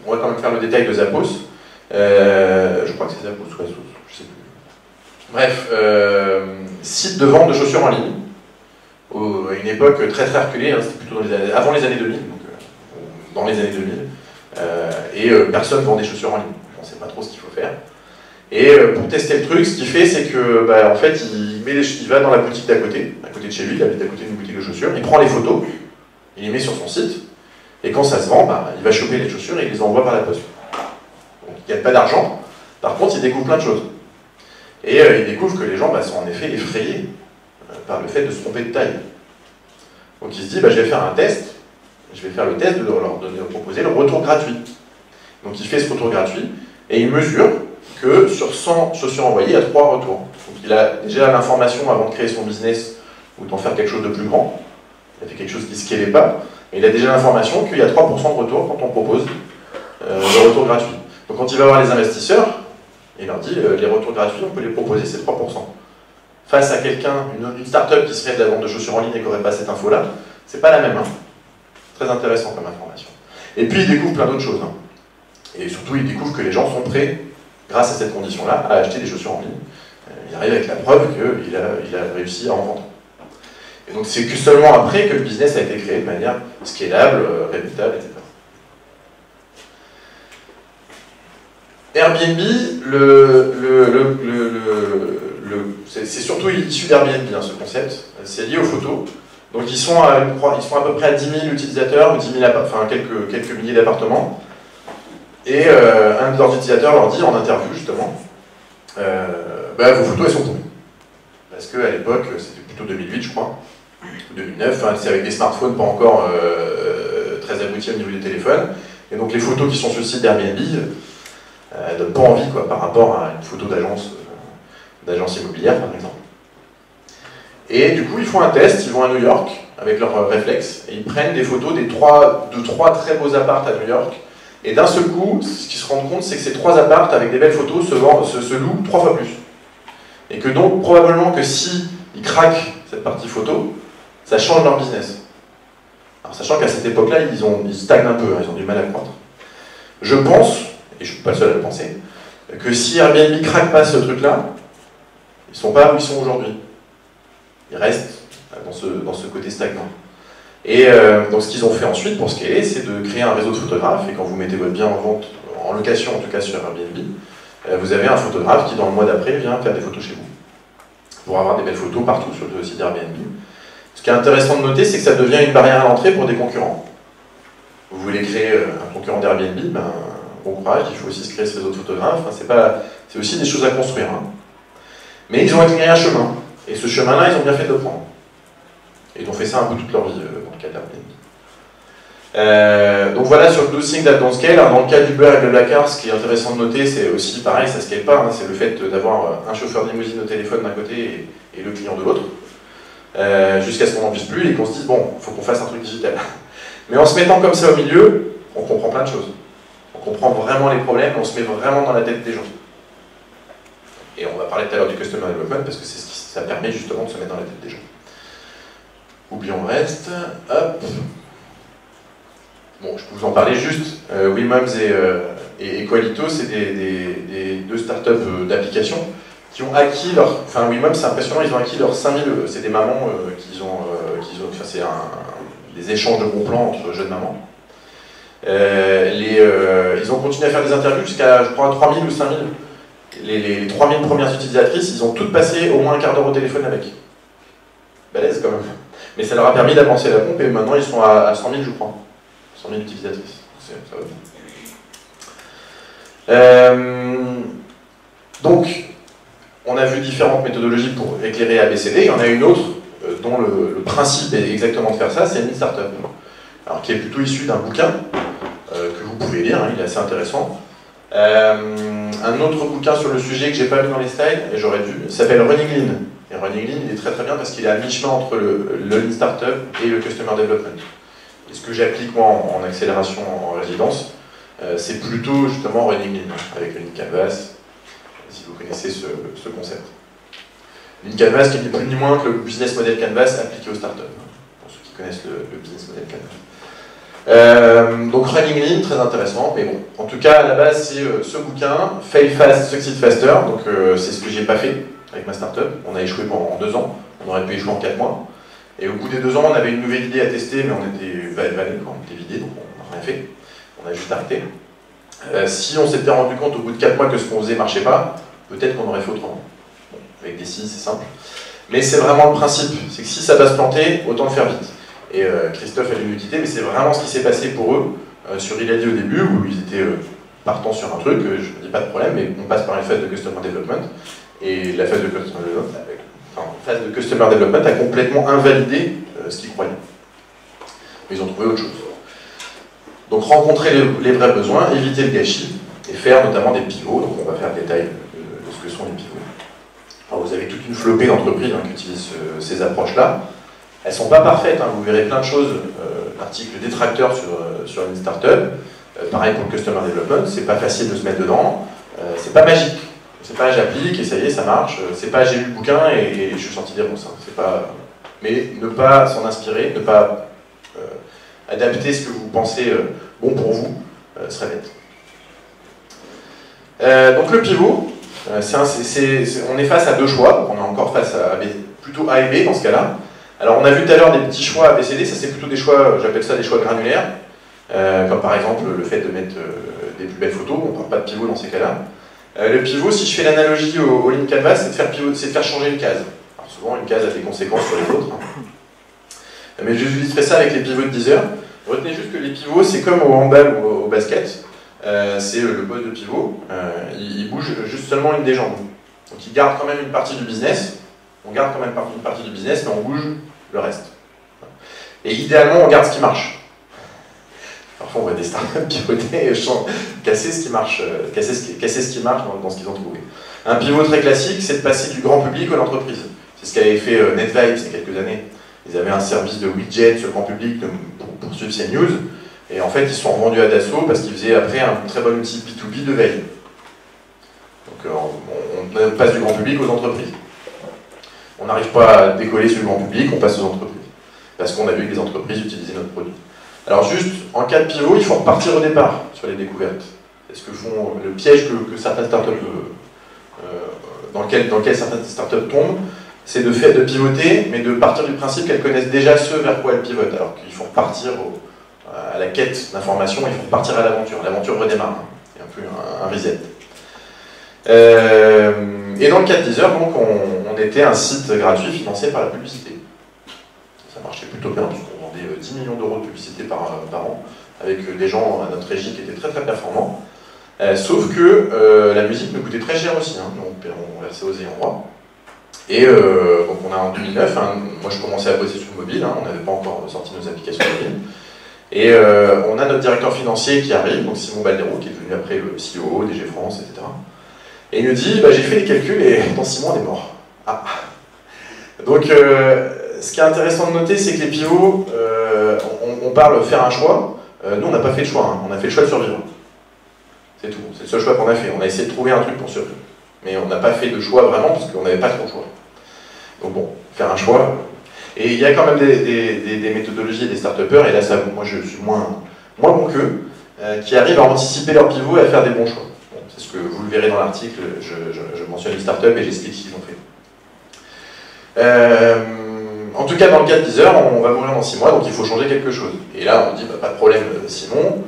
on va quand même faire le détail de Zappos. Je crois que c'est Zappos ou Asos, je sais plus. Bref, site de vente de chaussures en ligne. À une époque très très reculée, hein, c'était plutôt avant les années 2000, donc dans les années 2000, personne vend des chaussures en ligne, on ne sait pas trop ce qu'il faut faire. Et pour tester le truc, ce qu'il fait, c'est que, en fait, il va dans la boutique d'à côté de chez lui, il habite à côté d'une boutique de chaussures, il prend les photos, il les met sur son site, et quand ça se vend, il va choper les chaussures et il les envoie par la poste. Donc il ne gagne pas d'argent, par contre il découvre plein de choses. Et il découvre que les gens sont en effet effrayés par le fait de se tromper de taille. Donc il se dit, je vais faire un test, je vais faire le test de leur proposer le retour gratuit. Donc il fait ce retour gratuit, et il mesure que sur 100 chaussures envoyées, il y a 3 retours. Donc il a déjà l'information avant de créer son business, ou d'en faire quelque chose de plus grand, il a fait quelque chose qui ne scalait pas, mais il a déjà l'information qu'il y a 3% de retour quand on propose le retour gratuit. Donc quand il va voir les investisseurs, il leur dit, les retours gratuits, on peut les proposer, c'est 3%. Face à quelqu'un, une start-up qui serait de la vente de chaussures en ligne et qui n'aurait pas cette info-là, c'est pas la même. Hein. Très intéressant comme information. Et puis il découvre plein d'autres choses. Hein. Et surtout, il découvre que les gens sont prêts, grâce à cette condition-là, à acheter des chaussures en ligne. Il arrive avec la preuve qu'il a réussi à en vendre. Et donc c'est que seulement après que le business a été créé de manière scalable, répétable, etc. Airbnb, c'est surtout issu d'Airbnb, hein, ce concept. C'est lié aux photos. Donc ils sont à peu près à 10 000 utilisateurs, ou 10 000 enfin quelques milliers d'appartements. Et un de leurs utilisateurs leur dit en interview justement, vos photos elles sont pourries. Parce qu'à l'époque, c'était plutôt 2008 je crois, ou 2009, hein, c'est avec des smartphones pas encore très aboutis au niveau des téléphones. Et donc les photos qui sont sur le site d'Airbnb ne donnent pas envie par rapport à une photo d'agence immobilière par exemple. Et du coup ils font un test, ils vont à New York, avec leur réflexe, et ils prennent des photos de trois très beaux apparts à New York, et d'un seul coup, ce qu'ils se rendent compte, c'est que ces 3 apparts avec des belles photos se louent 3 fois plus. Et que donc, probablement que si ils craquent cette partie photo, ça change leur business. Alors, sachant qu'à cette époque-là, ils stagnent un peu, hein, ils ont du mal à croître. Je pense, et je ne suis pas le seul à le penser, que si Airbnb ne craque pas ce truc-là, ils ne sont pas où ils sont aujourd'hui. Ils restent dans ce côté stagnant. Et donc ce qu'ils ont fait ensuite pour scaler, c'est de créer un réseau de photographes, et quand vous mettez votre bien en vente, en location en tout cas sur Airbnb, vous avez un photographe qui dans le mois d'après vient faire des photos chez vous, pour avoir des belles photos partout sur le site Airbnb. Ce qui est intéressant de noter, c'est que ça devient une barrière à l'entrée pour des concurrents. Vous voulez créer un concurrent d'Airbnb, ben, bon courage, il faut aussi se créer ce réseau de photographes, c'est aussi des choses à construire. Hein. Mais ils ont éclairé un chemin, et ce chemin-là, ils ont bien fait de le prendre. Et ils ont fait ça un peu toute leur vie dans le cas d'Airbnb. Donc voilà sur le dosing that don't scale. Dans le cas d'Uber et de Blablacar, ce qui est intéressant de noter, c'est aussi pareil, ça ne scale pas, hein, c'est le fait d'avoir un chauffeur de limousine au téléphone d'un côté et le client de l'autre, jusqu'à ce qu'on n'en puisse plus et qu'on se dise, bon, il faut qu'on fasse un truc digital. Mais en se mettant comme ça au milieu, on comprend plein de choses. On comprend vraiment les problèmes, on se met vraiment dans la tête des gens. Et on va parler tout à l'heure du Customer Development, parce que ça permet justement de se mettre dans la tête des gens. Oublions le reste. Hop. Bon, je peux vous en parler juste. Wimoms et Qualito, c'est des 2 startups d'application qui ont acquis leur... Enfin, Wimoms, c'est impressionnant, ils ont acquis leurs 5000... C'est des mamans enfin, c'est des échanges de bons plans entre jeunes mamans. Ils ont continué à faire des interviews jusqu'à, je crois, 3000 ou 5000. Les 3000 premières utilisatrices, ils ont toutes passé au moins un quart d'heure au téléphone avec. Balèze quand même. Mais ça leur a permis d'avancer la pompe et maintenant ils sont à 100 000, je crois. 100 000 utilisatrices. Ça va bien. Donc, on a vu différentes méthodologies pour éclairer ABCD. Il y en a une autre dont le principe est exactement de faire ça, c'est une startup. Alors, qui est plutôt issu d'un bouquin que vous pouvez lire, hein, il est assez intéressant. Un autre bouquin sur le sujet que j'ai pas vu dans les slides, et j'aurais dû, s'appelle Running Lean. Et Running Lean, il est très très bien parce qu'il est à mi-chemin entre le Lean Startup et le Customer Development. Et ce que j'applique moi en accélération en résidence, c'est plutôt justement Running Lean, avec Lean Canvas, si vous connaissez ce concept. Lean Canvas qui n'est plus ni moins que le Business Model Canvas appliqué aux startups, pour ceux qui connaissent le Business Model Canvas. Donc Running Lean, très intéressant, mais bon, en tout cas à la base c'est ce bouquin, Fail Fast, Succeed Faster, donc c'est ce que j'ai pas fait avec ma startup, on a échoué pendant 2 ans, on aurait pu échouer en 4 mois, et au bout des 2 ans on avait une nouvelle idée à tester, mais on était vidé, donc on n'a rien fait, on a juste arrêté. Si on s'était rendu compte au bout de 4 mois que ce qu'on faisait marchait pas, peut-être qu'on aurait fait autrement. Bon, avec des si, c'est simple. Mais c'est vraiment le principe, c'est que si ça va se planter, autant le faire vite. Et Christophe a dû nous quitter, mais c'est vraiment ce qui s'est passé pour eux sur Il a dit au début, où ils étaient partants sur un truc, je ne dis pas de problème, mais on passe par une phase de Customer Development, et la phase de Customer Development a complètement invalidé ce qu'ils croyaient. Mais ils ont trouvé autre chose. Donc rencontrer les vrais besoins, éviter le gâchis, et faire notamment des pivots, donc on va faire le détail de ce que sont les pivots. Alors vous avez toute une flopée d'entreprises qui utilisent ces approches-là. Elles ne sont pas parfaites, hein. Vous verrez plein de choses, articles détracteurs sur une startup. Pareil pour le Customer Development, c'est pas facile de se mettre dedans, c'est pas magique. C'est pas j'applique et ça y est, ça marche. C'est pas j'ai lu le bouquin et je suis sorti des ronces. C'est pas... Mais ne pas s'en inspirer, ne pas adapter ce que vous pensez bon pour vous, serait bête. Donc le pivot, on est face à 2 choix. On est encore face à plutôt A et B dans ce cas-là. Alors on a vu tout à l'heure des petits choix ABCD, ça c'est plutôt des choix, j'appelle ça des choix granulaires, comme par exemple le fait de mettre des plus belles photos, on ne parle pas de pivot dans ces cas-là. Le pivot, si je fais l'analogie au Lean Canvas, c'est de faire changer une case. Alors souvent une case a des conséquences sur les autres. Hein. Mais je illustrerai ça avec les pivots de Deezer. Retenez juste que les pivots, c'est comme au handball ou au basket, c'est le poste de pivot, il bouge juste seulement une des jambes. Donc il garde quand même une partie du business, on garde quand même une partie du business, mais on bouge le reste. Et idéalement, on garde ce qui marche. Parfois, on voit des startups pivoter et casser ce qui marche, casser ce qui marche dans ce qu'ils ont trouvé. Un pivot très classique, c'est de passer du grand public à l'entreprise. C'est ce qu'avait fait NetVibes il y a quelques années. Ils avaient un service de widget sur le grand public pour suivre ces news, et en fait ils se sont revendus à Dassault parce qu'ils faisaient après un très bon outil B2B de veille. Donc on passe du grand public aux entreprises. On n'arrive pas à décoller sur le grand public, on passe aux entreprises. Parce qu'on a vu que les entreprises utilisaient notre produit. Alors juste, en cas de pivot, il faut repartir au départ sur les découvertes. C'est ce que font le piège que certaines startups, dans lequel certaines startups tombent, c'est de pivoter, mais de partir du principe qu'elles connaissent déjà ce vers quoi elles pivotent. Alors qu'il faut repartir à la quête d'informations, il faut repartir à l'aventure. L'aventure redémarre. C'est un peu un reset. Et dans le cas de Deezer, donc, on était un site gratuit financé par la publicité. Ça marchait plutôt bien, puisqu'on vendait 10 millions d'euros de publicité par an, avec des gens à notre régie qui étaient très très performants. Sauf que la musique nous coûtait très cher aussi, hein. On versait aux ayants droit. Et donc on a en 2009, hein, moi je commençais à bosser sur le mobile, hein, on n'avait pas encore sorti nos applications mobiles. Et on a notre directeur financier qui arrive, donc Simon Baldero, qui est devenu après le CEO, DG France, etc. Et il nous dit, bah, j'ai fait les calculs et dans 6 mois on est mort. Ah. Donc ce qui est intéressant de noter, c'est que les pivots, on parle faire un choix. Nous on n'a pas fait de choix, hein. On a fait le choix de survivre. C'est tout, c'est le seul choix qu'on a fait. On a essayé de trouver un truc pour survivre. Mais on n'a pas fait de choix vraiment parce qu'on n'avait pas trop de choix. Donc bon, faire un choix. Et il y a quand même des méthodologies et des start-upers, et là ça, moi je suis moins bon qu'eux, qui arrivent à anticiper leur pivot et à faire des bons choix. Bon, c'est ce que vous le verrez dans l'article, je mentionne les start-up et j'explique ce qu'ils ont fait. En tout cas, dans le cas de Deezer, on va mourir dans 6 mois, donc il faut changer quelque chose. Et là, on dit, bah, pas de problème, Simon.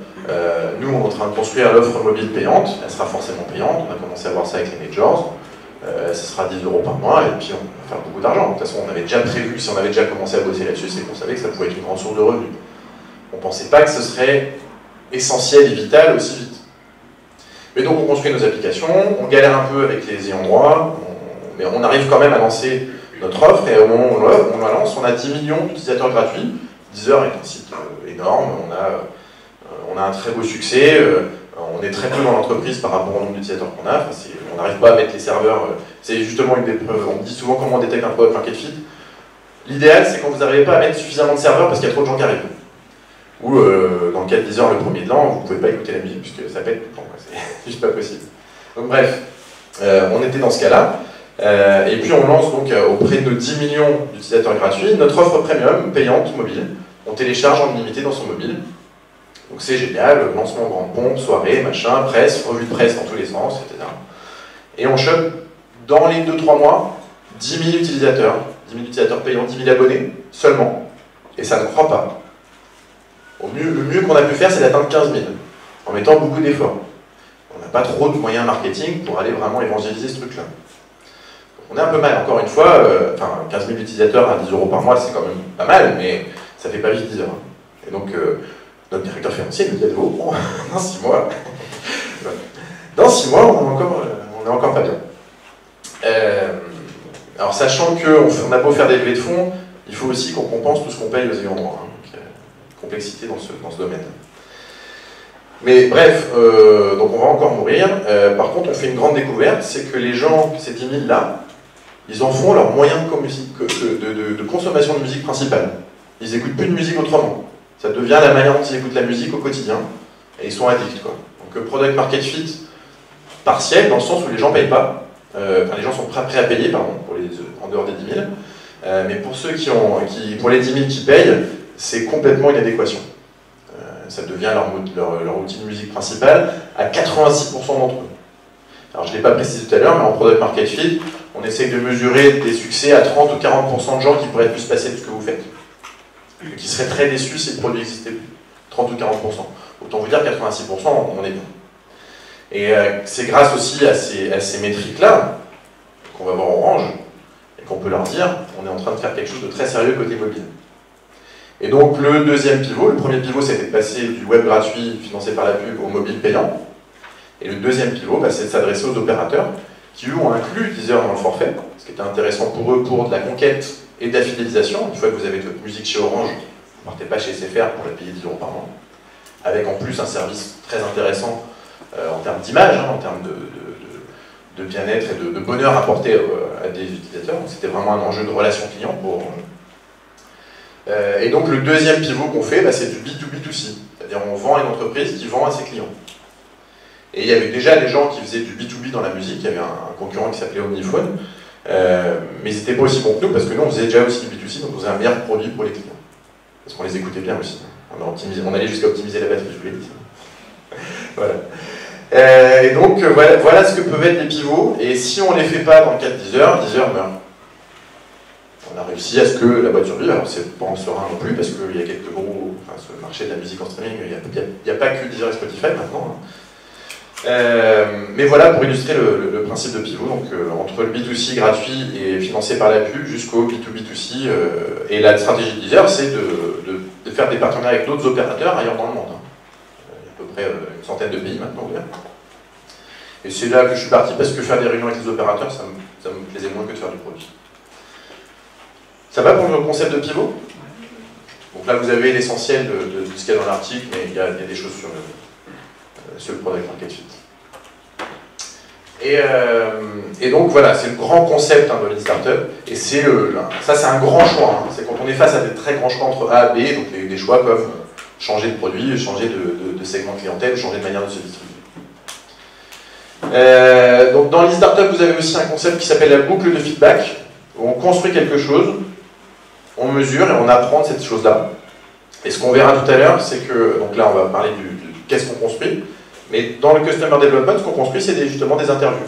Nous, on est en train de construire l'offre mobile payante. Elle sera forcément payante. On a commencé à voir ça avec les majors. Ce sera 10 € par mois, et puis on va faire beaucoup d'argent. De toute façon, on avait déjà prévu, si on avait déjà commencé à bosser là-dessus, c'est qu'on savait que ça pouvait être une grande source de revenus. On ne pensait pas que ce serait essentiel et vital aussi vite. Mais donc, on construit nos applications, on galère un peu avec les ayants droit, mais on arrive quand même à lancer notre offre, et au moment où on la lance, on a 10 millions d'utilisateurs gratuits. Deezer est un site énorme, on a un très beau succès, on est très peu dans l'entreprise par rapport au nombre d'utilisateurs qu'on a, enfin, on n'arrive pas à mettre les serveurs, c'est justement une des preuves, on me dit souvent comment on détecte un product market fit. L'idéal, c'est quand vous n'arrivez pas à mettre suffisamment de serveurs parce qu'il y a trop de gens qui arrivent. Ou dans le cas de Deezer, le premier de l'an, vous ne pouvez pas écouter la musique puisque ça pète tout le temps, c'est juste pas possible. Donc bref, on était dans ce cas-là. Et puis on lance donc auprès de nos 10 millions d'utilisateurs gratuits notre offre premium payante mobile. On télécharge en illimité dans son mobile. Donc c'est génial, lancement en grande pompe, soirée, machin, presse, revue de presse dans tous les sens, etc. Et on chope dans les 2-3 mois 10 000 utilisateurs, 10 000 utilisateurs payants, 10 000 abonnés seulement. Et ça ne croît pas. Le mieux qu'on a pu faire, c'est d'atteindre 15 000 en mettant beaucoup d'efforts. On n'a pas trop de moyens marketing pour aller vraiment évangéliser ce truc-là. On est un peu mal, encore une fois, 15 000 utilisateurs à 10 € par mois, c'est quand même pas mal, mais ça fait pas vite 10 heures. Et donc, notre directeur financier nous dit dans 6 mois, dans 6 mois, on est encore pas bien. Alors, sachant qu'on a beau faire des levées de fonds, il faut aussi qu'on compense tout ce qu'on paye aux ayants droit. Hein, donc, complexité dans ce domaine. Mais bref, donc on va encore mourir. Par contre, on fait une grande découverte, c'est que les gens, ces 10 000 là, ils en font leur moyen de consommation de musique principale. Ils n'écoutent plus de musique autrement. Ça devient la manière dont ils écoutent la musique au quotidien, et ils sont addicts, quoi. Donc product market fit partiel, dans le sens où les gens ne payent pas, les gens sont prêts à payer, pardon, en dehors des 10 000, mais pour ceux pour les 10 000 qui payent, c'est complètement une adéquation. Ça devient leur outil de musique principale à 86% d'entre eux. Alors je ne l'ai pas précisé tout à l'heure, mais en product market fit, on essaye de mesurer des succès à 30 ou 40% de gens qui pourraient être plus passés de ce que vous faites. Qui seraient très déçus si le produit n'existait plus. 30 ou 40%. Autant vous dire 86%, on est bien. Et c'est grâce aussi à ces métriques-là qu'on va voir Orange, et qu'on peut leur dire, on est en train de faire quelque chose de très sérieux côté mobile. Et donc le deuxième pivot, le premier pivot c'était de passer du web gratuit financé par la pub au mobile payant. Et le deuxième pivot, c'est de s'adresser aux opérateurs qui eux ont inclus Deezer dans le forfait, ce qui était intéressant pour eux pour de la conquête et de la fidélisation. Une fois que vous avez votre musique chez Orange, vous ne partez pas chez SFR pour la payer 10 € par mois. Avec en plus un service très intéressant en termes d'image, en termes de bien-être et de bonheur apporté à des utilisateurs. Donc c'était vraiment un enjeu de relation client pour Orange. Et donc le deuxième pivot qu'on fait, bah, c'est du B2B2C. C'est-à-dire on vend à une entreprise qui vend à ses clients. Et il y avait déjà des gens qui faisaient du B2B dans la musique, il y avait un concurrent qui s'appelait Omniphone, mais ils n'étaient pas aussi bons que nous, parce que nous on faisait déjà aussi du B2C, donc on faisait un meilleur produit pour les clients. Parce qu'on les écoutait bien aussi. On allait jusqu'à optimiser la batterie, je vous l'ai dit. Voilà. Et donc voilà ce que peuvent être les pivots, et si on ne les fait pas dans le cas de Deezer, Deezer meurt. On a réussi à ce que la boîte survive, alors c'est pas en serein non plus, parce qu'il y a quelques gros... Enfin, sur le marché de la musique en streaming, il n'y a pas que Deezer et Spotify maintenant. Mais voilà pour illustrer le principe de pivot, donc entre le B2C gratuit et financé par la pub jusqu'au B2B2C, et la stratégie de Deezer c'est de faire des partenariats avec d'autres opérateurs ailleurs dans le monde. Il y a à peu près une centaine de pays maintenant ouvert. Et c'est là que je suis parti parce que faire des réunions avec les opérateurs ça me plaisait moins que de faire du produit. Ça va pour le concept de pivot? Donc là vous avez l'essentiel de ce qu'il y a dans l'article, mais il y a des choses sur le product market fit. Et donc voilà, c'est le grand concept de Lean Startup, et ça c'est un grand choix, c'est quand on est face à des très grands choix entre A et B, donc des choix comme changer de produit, changer de segment clientèle, changer de manière de se distribuer. Donc dans Lean Startup, vous avez aussi un concept qui s'appelle la boucle de feedback, où on construit quelque chose, on mesure et on apprend de cette chose-là. Et ce qu'on verra tout à l'heure, c'est que, donc là on va parler de qu'est-ce qu'on construit, mais dans le Customer Development, ce qu'on construit, c'est justement des interviews.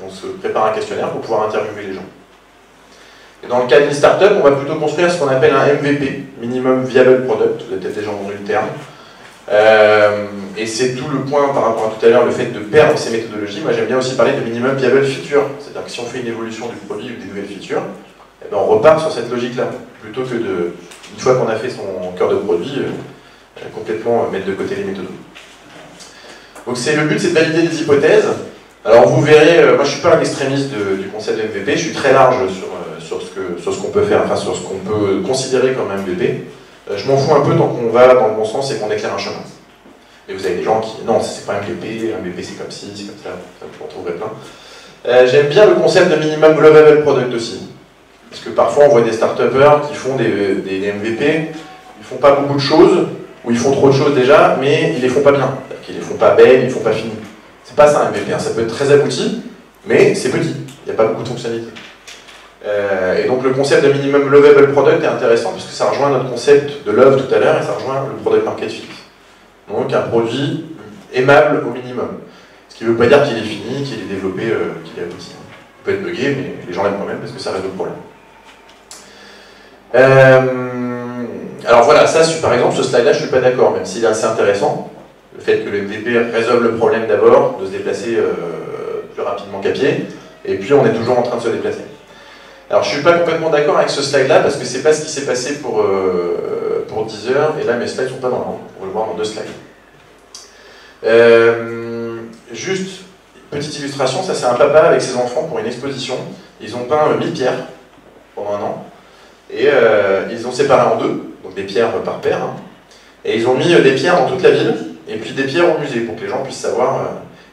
On se prépare un questionnaire pour pouvoir interviewer les gens. Et dans le cas d'une startup, on va plutôt construire ce qu'on appelle un MVP, Minimum Viable Product, vous avez peut-être déjà entendu le terme. Et c'est tout le point par rapport à tout à l'heure, le fait de perdre ces méthodologies. Moi j'aime bien aussi parler de Minimum Viable Feature, c'est-à-dire que si on fait une évolution du produit ou des nouvelles features, eh ben on repart sur cette logique-là, plutôt que une fois qu'on a fait son cœur de produit, complètement mettre de côté les méthodes. Donc le but c'est de valider des hypothèses. Alors vous verrez, moi je suis pas un extrémiste du concept de MVP, je suis très large sur ce qu'on peut faire, enfin sur ce qu'on peut considérer comme un MVP. Je m'en fous un peu tant qu'on va dans le bon sens et qu'on éclaire un chemin. Et vous avez des gens qui, non c'est pas un MVP c'est comme ci, c'est comme ça, vous en trouverez plein. J'aime bien le concept de minimum global product aussi. Parce que parfois on voit des start-upers qui font des MVP, ils font pas beaucoup de choses, ou ils font trop de choses déjà, mais ils les font pas bien. Ils les font pas belles, ils les font pas finies. C'est pas ça un MVP, ça peut être très abouti, mais c'est petit, il n'y a pas beaucoup de fonctionnalités. Et donc le concept de minimum lovable product est intéressant parce que ça rejoint notre concept de love tout à l'heure et ça rejoint le product market fit. Donc un produit aimable au minimum. Ce qui ne veut pas dire qu'il est fini, qu'il est développé, qu'il est abouti. Il peut être buggé, mais les gens l'aiment quand même parce que ça résout le problème. Alors voilà, ça par exemple, ce slide-là, je ne suis pas d'accord, même s'il est assez intéressant. Le fait que le MVP résolve le problème d'abord, de se déplacer plus rapidement qu'à pied, et puis on est toujours en train de se déplacer. Alors je ne suis pas complètement d'accord avec ce slide-là, parce que c'est pas ce qui s'est passé pour Deezer, et là mes slides ne sont pas dans l'ordre, on va le voir dans 2 slides. Juste, petite illustration, ça c'est un papa avec ses enfants pour une exposition. Ils ont peint 1000 pierres pendant un an, et ils ont séparé en 2, donc des pierres par paire, et ils ont mis des pierres dans toute la ville, et puis des pierres au musée, pour que les gens puissent savoir.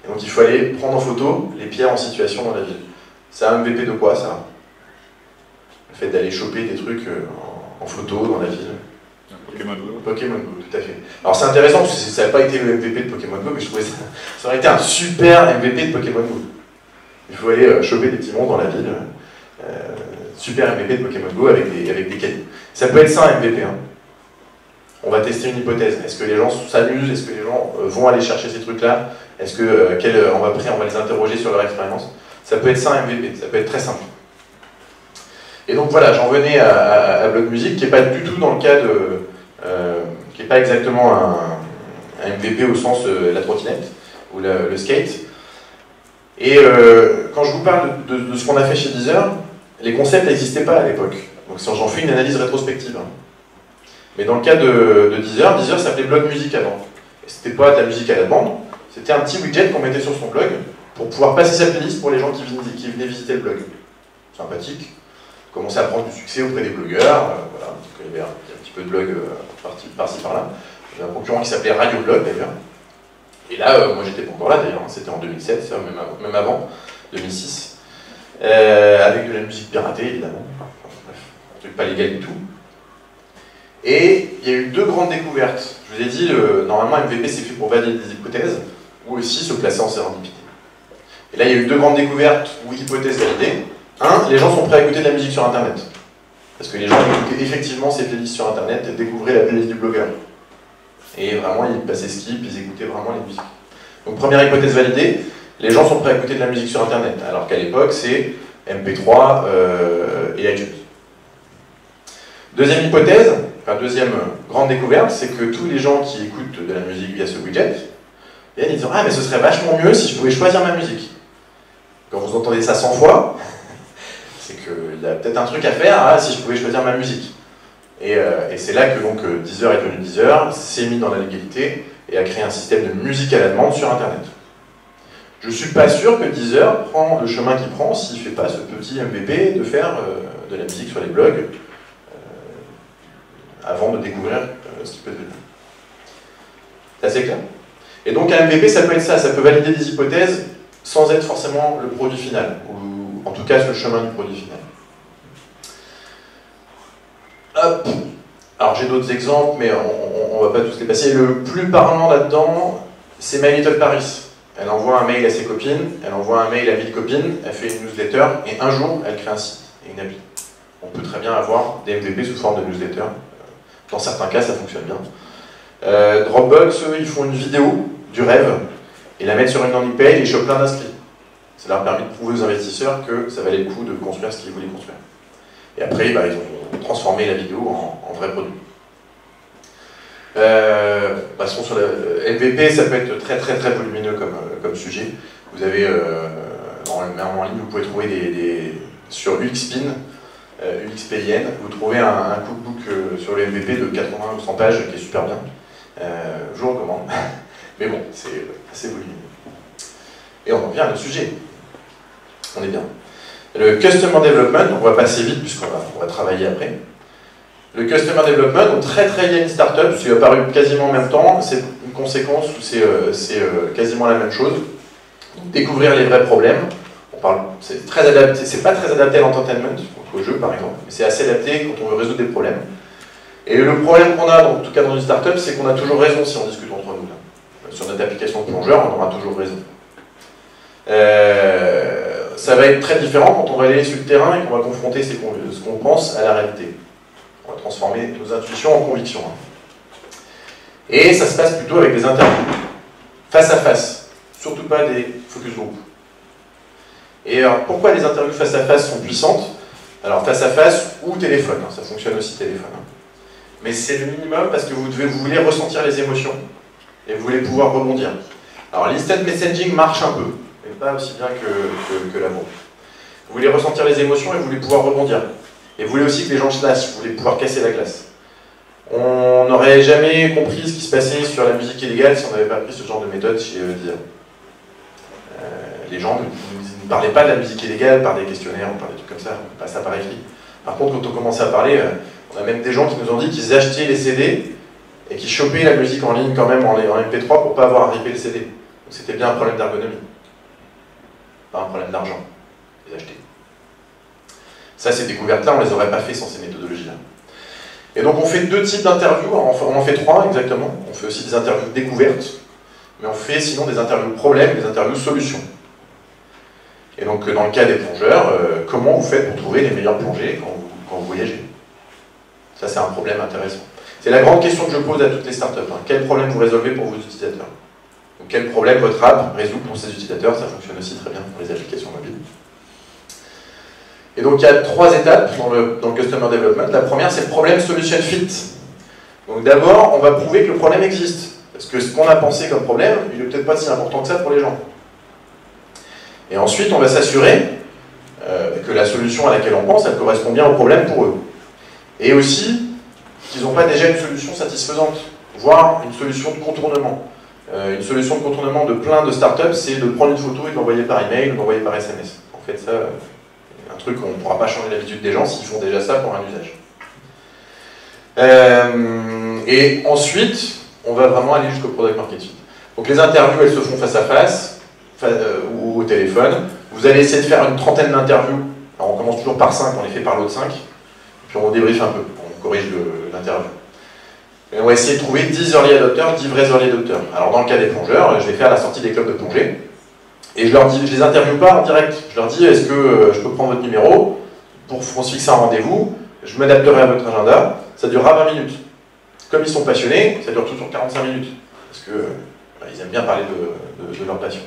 Et donc il faut aller prendre en photo les pierres en situation dans la ville. C'est un MVP de quoi ça? Le fait d'aller choper des trucs en photo dans la ville. Pokémon Go. Pokémon Go, tout à fait. Alors c'est intéressant parce que ça n'a pas été le MVP de Pokémon Go, mais je trouvais ça aurait été un super MVP de Pokémon Go. Il faut aller choper des petits monstres dans la ville. Super MVP de Pokémon Go avec des cadeaux. Ça peut être ça un MVP. On va tester une hypothèse. Est-ce que les gens s'amusent? Est-ce que les gens vont aller chercher ces trucs-là? Est-ce que on va les interroger sur leur expérience? Ça peut être ça un MVP, ça peut être très simple. Et donc voilà, j'en venais à Blog Music, qui n'est pas du tout dans le cas qui n'est pas exactement un MVP au sens la trottinette ou le skate. Et quand je vous parle de ce qu'on a fait chez Deezer, les concepts n'existaient pas à l'époque. Donc j'en fais une analyse rétrospective. Mais dans le cas de Deezer s'appelait Blog Music avant. Et c'était pas de la musique à la demande, c'était un petit widget qu'on mettait sur son blog pour pouvoir passer sa playlist pour les gens qui venaient visiter le blog. Sympathique. Commencer à prendre du succès auprès des blogueurs. Voilà. Il y avait un petit peu de blog par-ci par-là. Il y avait un concurrent qui s'appelait Radio Blog d'ailleurs. Et là, moi j'étais pas encore là d'ailleurs, c'était en 2007, même avant, 2006. Avec de la musique piratée évidemment. Enfin, bref, un truc pas légal du tout. Et il y a eu deux grandes découvertes. Je vous ai dit, normalement MVP c'est fait pour valider des hypothèses, ou aussi se placer en sérendipité. Et là il y a eu deux grandes découvertes ou hypothèses validées. Un, les gens sont prêts à écouter de la musique sur Internet. Parce que les gens écoutaient effectivement ces playlists sur Internet et découvraient la playlist du blogueur. Et vraiment, ils passaient skip, ils écoutaient vraiment les musiques. Donc première hypothèse validée, les gens sont prêts à écouter de la musique sur Internet. Alors qu'à l'époque, c'est MP3 et iTunes. Deuxième hypothèse, enfin deuxième grande découverte, c'est que tous les gens qui écoutent de la musique via ce widget, ils disent « Ah, mais ce serait vachement mieux si je pouvais choisir ma musique. » Quand vous entendez ça 100 fois, c'est qu'il y a peut-être un truc à faire si je pouvais choisir ma musique. Et c'est là que donc, Deezer est devenu Deezer, s'est mis dans la légalité et a créé un système de musique à la demande sur Internet. Je ne suis pas sûr que Deezer prend le chemin qu'il prend s'il ne fait pas ce petit MVP de faire de la musique sur les blogs avant de découvrir ce qu'il peut devenir. C'est assez clair? Et donc un MVP, ça peut être ça, ça peut valider des hypothèses sans être forcément le produit final, ou en tout cas sur le chemin du produit final. Hop. Alors j'ai d'autres exemples, mais on ne va pas tous les passer. Le plus parlant là-dedans, c'est My Little Paris. Elle envoie un mail à ses copines, elle envoie un mail à 1000 copines, elle fait une newsletter, et un jour, elle crée un site et une appli. On peut très bien avoir des MVP sous forme de newsletter. Dans certains cas, ça fonctionne bien. Dropbox, eux, ils font une vidéo du rêve, et la mettent sur une landing page et ils chopent plein d'inscrits. Ça leur permet de prouver aux investisseurs que ça valait le coup de construire ce qu'ils voulaient construire. Et après, ils ont transformé la vidéo en vrai produit. Passons sur le MVP, ça peut être très volumineux comme sujet. Vous avez en ligne, vous pouvez trouver sur UXPin, UXPIN, vous trouvez un cookbook sur le MVP de 80 ou 100 pages qui est super bien. Je vous recommande. Mais bon, c'est assez volumineux. Et on revient à notre sujet. On est bien. Le Customer Development, on va passer vite puisqu'on va travailler après. Le Customer Development, donc très lié à une startup, c'est apparu quasiment en même temps, c'est une conséquence où c'est quasiment la même chose. Découvrir les vrais problèmes. C'est très adapté, c'est pas très adapté à l'entertainment, au jeu par exemple, mais c'est assez adapté quand on veut résoudre des problèmes. Et le problème qu'on a, en tout cas dans une startup, c'est qu'on a toujours raison si on discute entre nous. Là. Sur notre application de plongeur, on aura toujours raison. Ça va être très différent quand on va aller sur le terrain et qu'on va confronter ce qu'on pense à la réalité. On va transformer nos intuitions en convictions. Et ça se passe plutôt avec des interviews, face à face, surtout pas des focus group. Et alors, pourquoi les interviews face à face sont puissantes? Alors face à face ou téléphone, ça fonctionne aussi téléphone. Mais c'est le minimum parce que vous voulez ressentir les émotions et vous voulez pouvoir rebondir. Alors l'instant messaging marche un peu, mais pas aussi bien que l'amour. Vous voulez ressentir les émotions et vous voulez pouvoir rebondir. Et vous voulez aussi que les gens se lâchent, vous voulez pouvoir casser la glace. On n'aurait jamais compris ce qui se passait sur la musique illégale si on n'avait pas pris ce genre de méthode chez Deezer. Les gens ne parlaient pas de la musique illégale par des questionnaires ou par des trucs comme ça, pas ça par écrit. Par contre, quand on commençait à parler, on a même des gens qui nous ont dit qu'ils achetaient les CD et qu'ils chopaient la musique en ligne quand même en MP3 pour ne pas avoir à ripper le CD. Donc c'était bien un problème d'ergonomie, pas un problème d'argent, les acheter. Ça, ces découvertes-là, on ne les aurait pas fait sans ces méthodologies-là. Et donc on fait deux types d'interviews, on en fait trois exactement. On fait aussi des interviews découvertes, mais on fait sinon des interviews problèmes et des interviews solutions. Et donc dans le cas des plongeurs, comment vous faites pour trouver les meilleurs plongées quand vous voyagez? Ça c'est un problème intéressant. C'est la grande question que je pose à toutes les startups. Quel problème vous résolvez pour vos utilisateurs? Donc, quel problème votre app résout pour ses utilisateurs? Ça fonctionne aussi très bien pour les applications mobiles. Et donc il y a trois étapes dans le Customer Development. La première, c'est le problème Solution Fit. Donc d'abord, on va prouver que le problème existe. Parce que ce qu'on a pensé comme problème, il n'est peut-être pas si important que ça pour les gens. Et ensuite, on va s'assurer que la solution à laquelle on pense, elle correspond bien au problème pour eux. Et aussi, qu'ils n'ont pas déjà une solution satisfaisante, voire une solution de contournement. Une solution de contournement de plein de startups, c'est de prendre une photo et de l'envoyer par email ou de l'envoyer par SMS. En fait, ça, un truc qu'on ne pourra pas changer l'habitude des gens s'ils font déjà ça pour un usage. Et ensuite, on va vraiment aller jusqu'au product market fit. Donc les interviews, elles se font face à face ou au téléphone. Vous allez essayer de faire une trentaine d'interviews. Alors on commence toujours par 5, on les fait par l'autre 5. Puis on débriefe un peu, on corrige l'interview. Et on va essayer de trouver 10 early adopters, 10 vrais early adopters. Alors dans le cas des plongeurs, je les fais à la sortie des clubs de plongée. Et je leur dis, je les interviewe pas en direct. Je leur dis, est-ce que je peux prendre votre numéro pour qu'on se fixe un rendez-vous? Je m'adapterai à votre agenda. Ça durera 20 minutes. Comme ils sont passionnés, ça dure toujours 45 minutes. Parce que ils aiment bien parler de leur passion.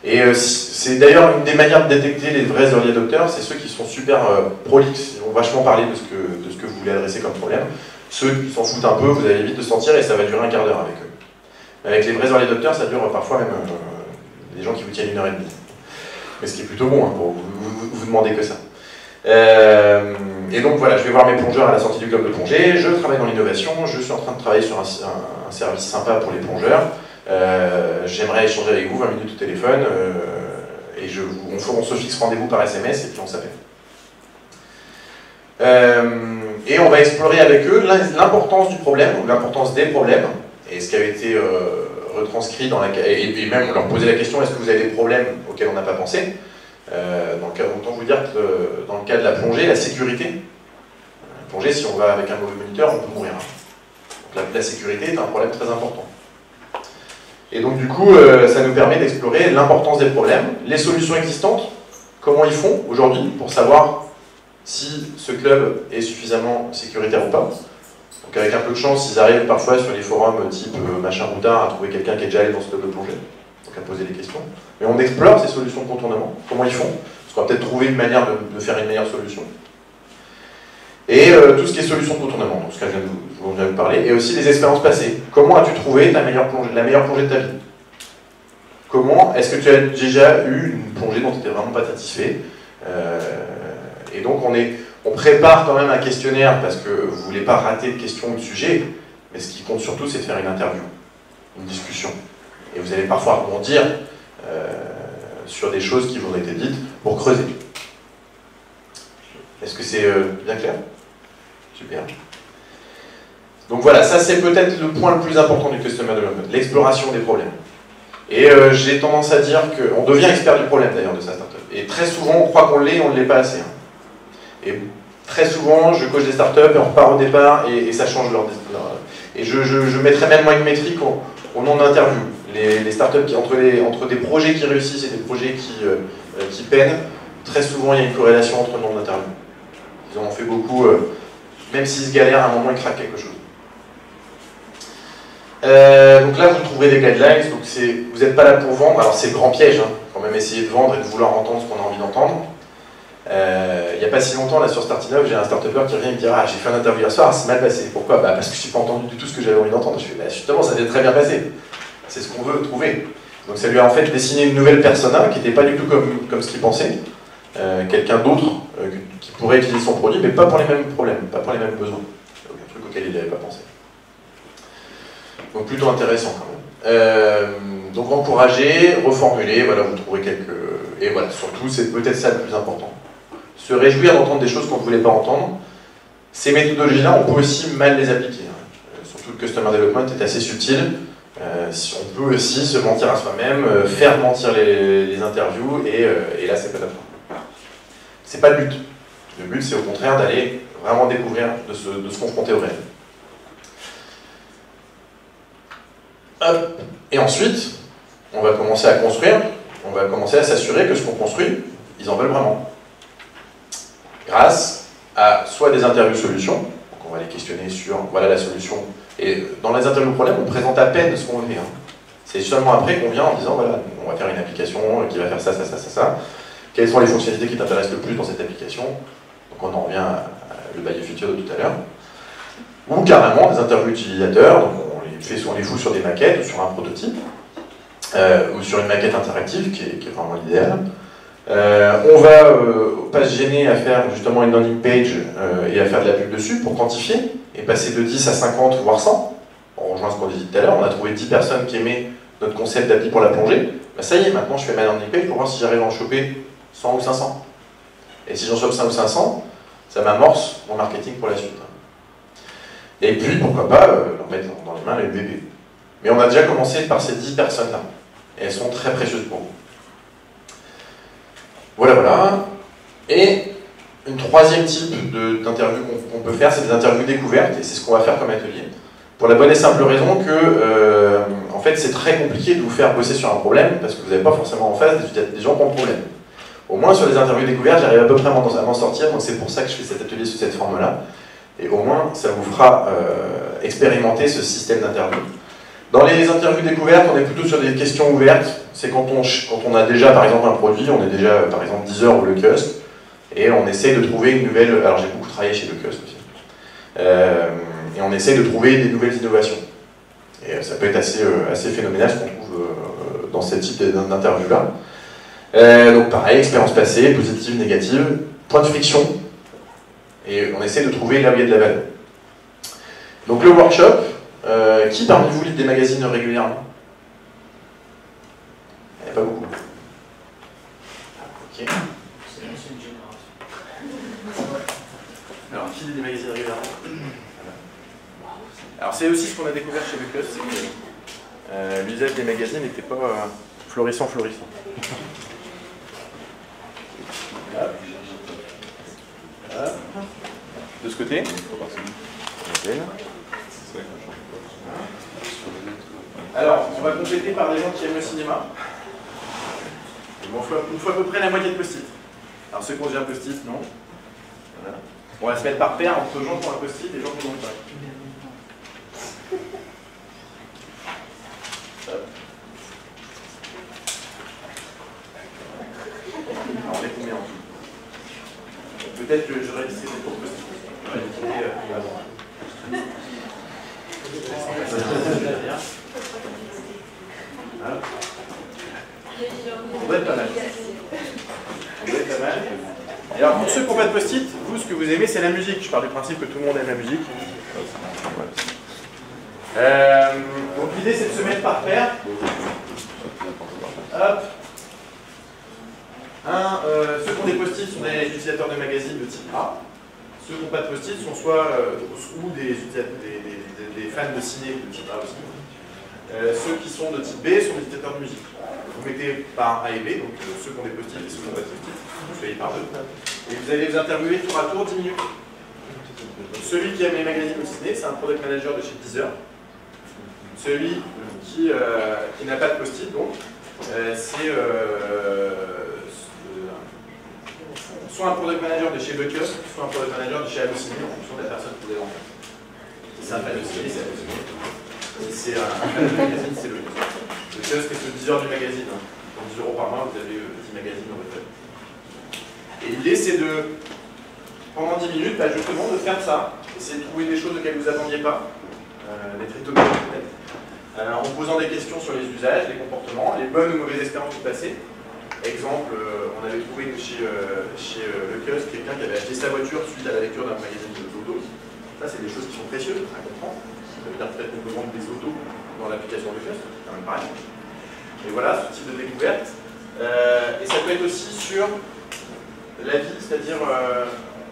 Et c'est d'ailleurs une des manières de détecter les vrais early adopters, c'est ceux qui sont super prolixes, ils vont vachement parler de ce que vous voulez adresser comme problème. Ceux qui s'en foutent un peu, vous allez vite le sentir et ça va durer un quart d'heure avec eux. Avec les vrais early adopters, ça dure parfois même des gens qui vous tiennent 1h30. Mais ce qui est plutôt bon, hein, pour vous demander que ça. Et donc voilà, je vais voir mes plongeurs à la sortie du club de plongée, je travaille dans l'innovation, je suis en train de travailler sur un service sympa pour les plongeurs. J'aimerais échanger avec vous 20 minutes au téléphone et on se fixe rendez-vous par SMS et puis on s'appelle. Et on va explorer avec eux l'importance du problème, ou l'importance des problèmes, et ce qui avait été retranscrit dans et même on leur posait la question, est-ce que vous avez des problèmes auxquels on n'a pas pensé? Autant vous dire que dans le cas de la plongée, la sécurité, la plongée, si on va avec un mauvais moniteur, on peut mourir. Donc la sécurité est un problème très important. Et donc du coup, ça nous permet d'explorer l'importance des problèmes, les solutions existantes, comment ils font aujourd'hui pour savoir si ce club est suffisamment sécuritaire ou pas. Donc avec un peu de chance, ils arrivent parfois sur les forums type machin routard à trouver quelqu'un qui est déjà allé dans ce club de plongée, donc à poser des questions. Mais on explore ces solutions de contournement, comment ils font, parce qu'on va peut-être trouver une manière de faire une meilleure solution. Et tout ce qui est solution de contournement, donc ce que je viens de vous parler, et aussi les expériences passées. Comment as-tu trouvé la meilleure plongée de ta vie? Comment est-ce que tu as déjà eu une plongée dont tu n'étais vraiment pas satisfait? Et donc on prépare quand même un questionnaire parce que vous ne voulez pas rater de questions ou de sujets, mais ce qui compte surtout c'est de faire une interview, une discussion. Et vous allez parfois rebondir sur des choses qui vous ont été dites pour creuser. Est-ce que c'est bien clair? Super. Donc voilà, ça c'est peut-être le point le plus important du Customer Development, l'exploration des problèmes. Et j'ai tendance à dire qu'on devient expert du problème d'ailleurs de sa startup. Et très souvent on croit qu'on l'est et on ne l'est pas assez. Hein. Et très souvent je coach des startups et on repart au départ et ça change leur... Et je mettrais même moi une métrique au nom d'interview. Les startups qui, entre des projets qui réussissent et des projets qui peinent, très souvent il y a une corrélation entre le nombre d'interviews. Ils en ont fait beaucoup, même s'ils se galèrent, à un moment ils craquent quelque chose. Donc là vous trouverez des guidelines, donc vous n'êtes pas là pour vendre, alors c'est le grand piège, hein, quand même essayer de vendre et de vouloir entendre ce qu'on a envie d'entendre. Il n'y a pas si longtemps, là sur Startinov, j'ai un start-upper qui revient et me dit « Ah, j'ai fait un interview hier soir, c'est mal passé. » Pourquoi? Bah, parce que je n'ai pas entendu du tout ce que j'avais envie d'entendre. Je fais bah, « Justement, ça s'est très bien passé. » C'est ce qu'on veut trouver. Donc ça lui a en fait dessiné une nouvelle persona qui n'était pas du tout comme ce qu'il pensait. Quelqu'un d'autre qui pourrait utiliser son produit, mais pas pour les mêmes problèmes, pas pour les mêmes besoins. Donc un truc auquel il n'avait pas pensé. Donc plutôt intéressant quand même. Donc encourager, reformuler, voilà, vous trouverez quelques... Et voilà, surtout, c'est peut-être ça le plus important. Se réjouir d'entendre des choses qu'on ne voulait pas entendre. Ces méthodologies-là, on peut aussi mal les appliquer. Surtout le Customer Development est assez subtil. On peut aussi se mentir à soi-même, faire mentir les interviews, et là, c'est pas notre point. C'est pas le but. Le but, c'est au contraire d'aller vraiment découvrir, de se confronter au réel. Hop. Et ensuite, on va commencer à construire, on va commencer à s'assurer que ce qu'on construit, ils en veulent vraiment. Grâce à soit des interviews solutions, donc on va les questionner sur voilà la solution, et dans les interviews problèmes, on présente à peine ce qu'on veut faire. C'est seulement après qu'on vient en disant voilà, on va faire une application qui va faire ça, ça, ça, ça, ça. Quelles sont les fonctionnalités qui t'intéressent le plus dans cette application? Donc on en revient à le by the future de tout à l'heure. Ou carrément des interviews utilisateurs, donc on les fout sur des maquettes ou sur un prototype, ou sur une maquette interactive qui est vraiment l'idéal. On va pas se gêner à faire justement une landing page et à faire de la pub dessus pour quantifier et passer de 10 à 50 voire 100. On rejoint ce qu'on disait tout à l'heure, on a trouvé 10 personnes qui aimaient notre concept d'appli pour la plongée. Bah ça y est, maintenant je fais ma landing page pour voir si j'arrive à en choper 100 ou 500. Et si j'en chope 100 ou 500, ça m'amorce mon marketing pour la suite. Et puis pourquoi pas leur mettre dans les mains les bébés. Mais on a déjà commencé par ces 10 personnes-là. Et elles sont très précieuses pour vous. Voilà, voilà. Et une troisième type d'interview qu'on peut faire, c'est des interviews découvertes, et c'est ce qu'on va faire comme atelier, Pour la bonne et simple raison que, en fait, c'est très compliqué de vous faire bosser sur un problème parce que vous n'avez pas forcément en face des gens qui ont le problème. Au moins sur les interviews découvertes, j'arrive à peu près à m'en sortir, donc c'est pour ça que je fais cet atelier sous cette forme-là. Et au moins, ça vous fera expérimenter ce système d'interview. Dans les interviews découvertes, on est plutôt sur des questions ouvertes. C'est quand on a déjà, par exemple, un produit, on est déjà, par exemple, Deezer ou Locust, et on essaie de trouver une nouvelle... Alors, j'ai beaucoup travaillé chez Locust aussi. Et on essaie de trouver des nouvelles innovations. Et ça peut être assez phénoménal ce qu'on trouve dans ce type d'interview-là. Donc pareil, expérience passée, positive, négative, point de friction, et on essaie de trouver là où il y a de la valeur. Donc le workshop, qui parmi vous lit des magazines régulièrement? Il n'y en a pas beaucoup. Ok. Alors, qui lit des magazines régulièrement? Alors c'est aussi ce qu'on a découvert chez Locust, c'est que l'usage des magazines n'était pas florissant. De ce côté. Alors, on va compléter par des gens qui aiment le cinéma. Il faut à peu près la moitié de post-it. Alors ceux qui ont déjà un post-it, non. Voilà. On va se mettre par paire entre gens qui ont un post-it et gens qui n'ont pas. Alors, on est combien en tout? Peut-être que j'aurais dit que c'était pour post-it. J'aurais dit avant. On doit être pas mal. Et alors pour ceux qui n'ont pas de post-it, vous, ce que vous aimez, c'est la musique. Je pars du principe que tout le monde aime la musique. Donc l'idée, c'est de se mettre par paire. Hop. Ceux qui ont des post-it sont des utilisateurs de magazines de type A. Ceux qui n'ont pas de post-it sont soit des fans de ciné de type A aussi. Ceux qui sont de type B sont des utilisateurs de musique. Vous mettez par A et B, donc ceux qui ont des post-it et ceux qui n'ont pas de post-it, vous faites par deux. Et vous allez vous interviewer tour à tour 10 minutes. Celui qui aime les magazines de ciné, c'est un product manager de chez Deezer. Celui qui n'a pas de post-it, donc, c'est soit un product manager de chez Locust, soit un product manager de chez Allociné, en fonction de la personne que vous avez en face. C'est un fan de ciné, c'est Allociné. Si c'est un fan de magazine, c'est Locust. Locust, c'est le 10 heures du magazine. Hein. Pour 10 € par mois, vous avez 10 magazines au recueil. Et l'idée, c'est de, pendant 10 minutes, justement, de faire ça. Essayer de trouver des choses auxquelles vous ne attendiez pas, d'être étonné peut-être, en posant des questions sur les usages, les comportements, les bonnes ou mauvaises expériences du passé. Exemple, on avait trouvé chez Locust quelqu'un qui avait acheté sa voiture suite à la lecture d'un magazine d'auto. Ça, c'est des choses qui sont précieuses à comprendre. Ça veut dire peut-être qu'on peut vendre des autos dans l'application Locust, c'est quand même pareil. Et voilà, ce type de découverte. Et ça peut être aussi sur la vie, c'est-à-dire,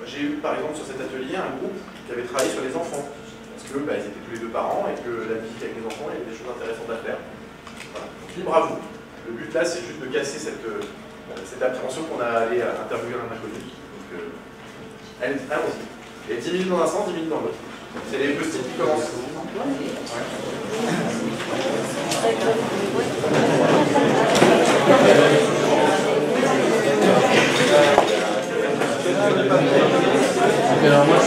j'ai eu par exemple sur cet atelier un groupe qui avait travaillé sur les enfants. Parce que ils étaient tous les deux parents et que la vie avec les enfants, il y avait des choses intéressantes à faire. Voilà. Donc, libre à vous. Le but là, c'est juste de casser cette appréhension qu'on a allé interviewer un inconnu. Donc, allons-y. Et 10 minutes dans un sens, 10 minutes dans l'autre. C'est les post-it qui commencent. Alors moi,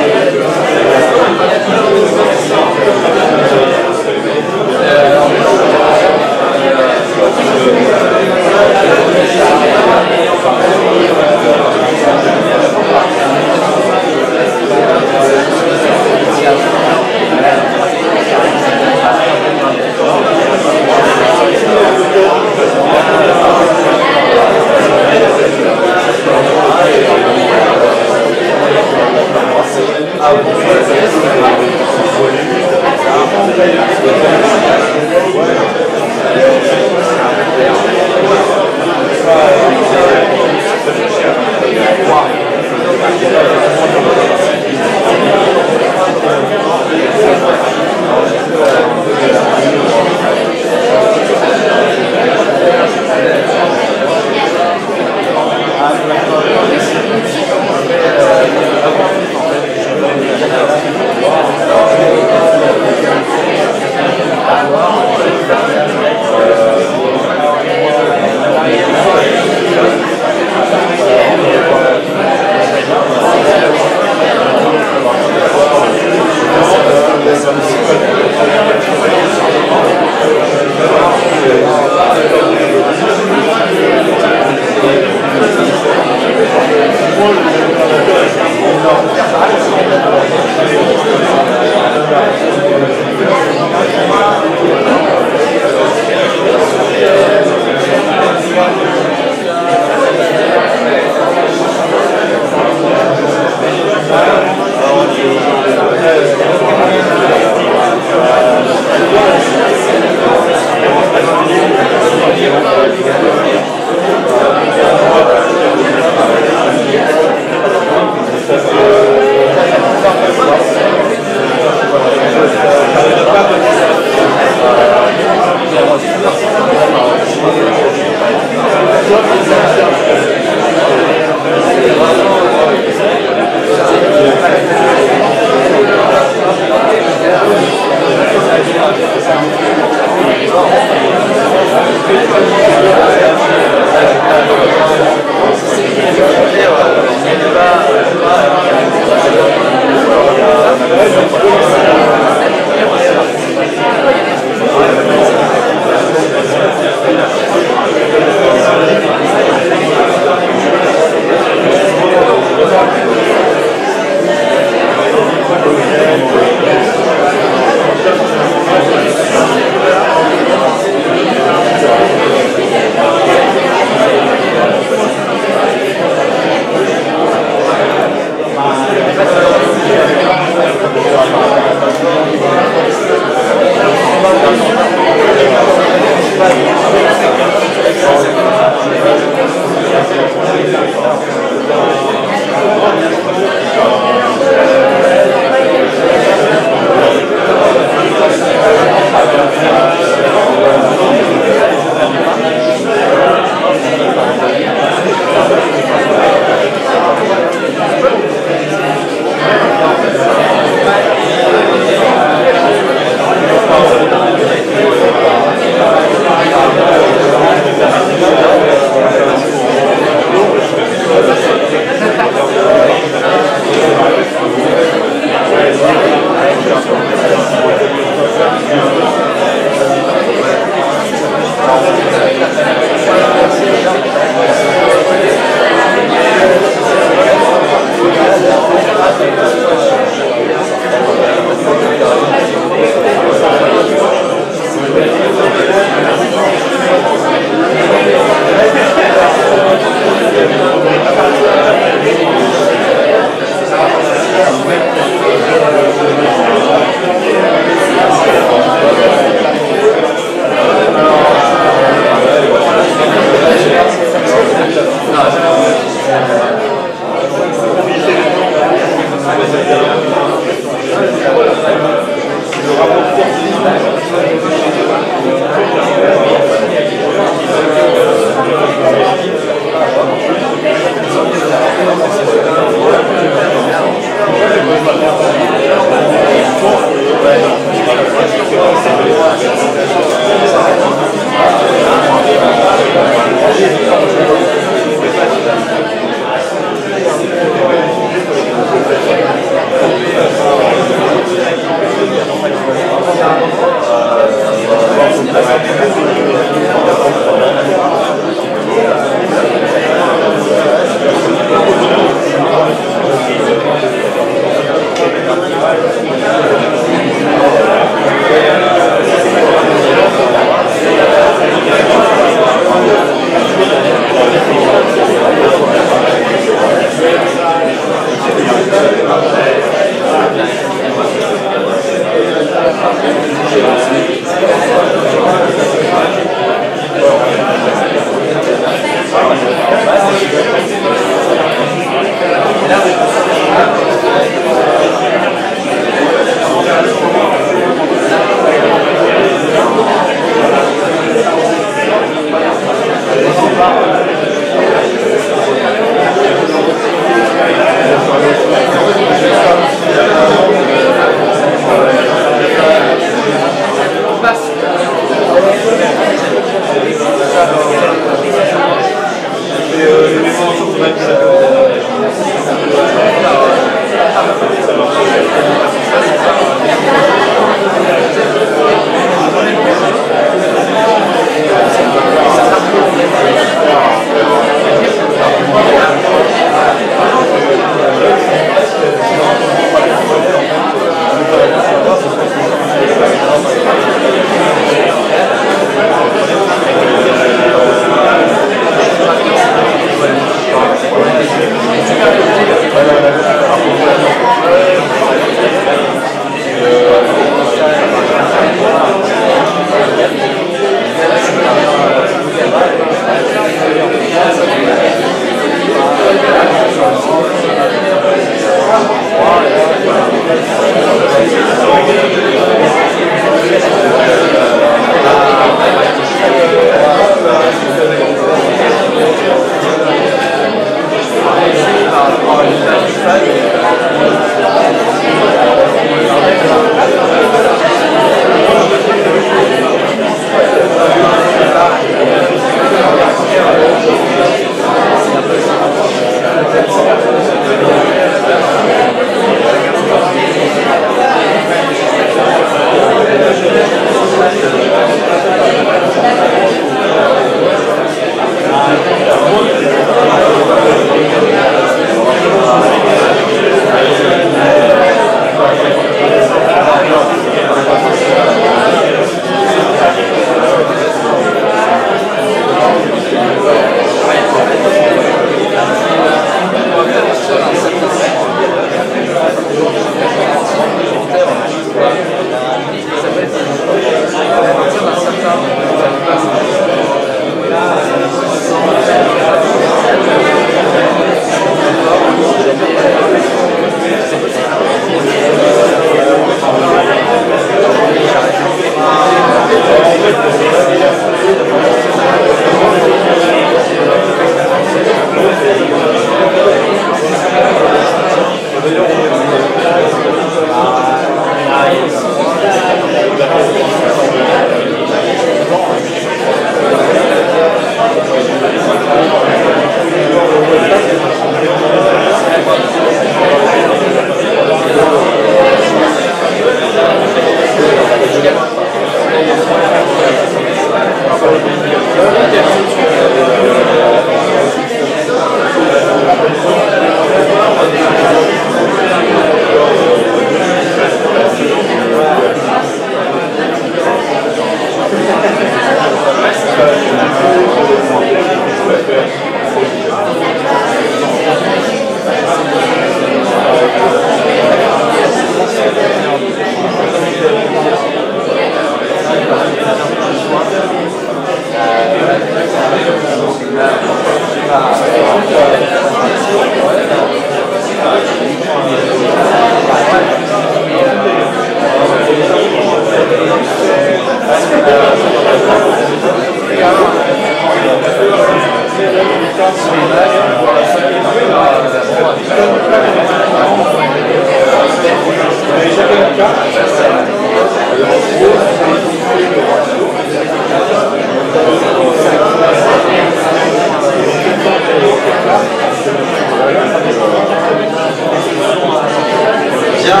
Bien.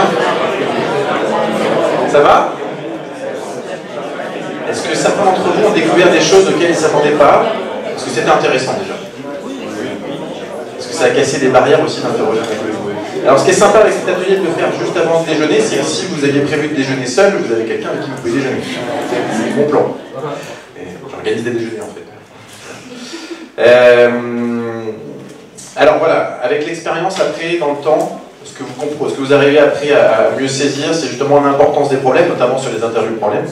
Ça va? Est-ce que certains d'entre vous ont découvert des choses auxquelles ils ne s'attendaient pas? Parce que c'était intéressant déjà. Parce que ça a cassé des barrières aussi d'interroger un peu. Alors ce qui est sympa avec cet atelier de le faire juste avant le déjeuner, c'est que si vous aviez prévu de déjeuner seul, vous avez quelqu'un avec qui vous pouvez déjeuner. C'est mon plan. J'organise des déjeuners en fait. Alors voilà, avec l'expérience après, dans le temps, ce que vous arrivez après à mieux saisir, c'est justement l'importance des problèmes, notamment sur les interviews problèmes.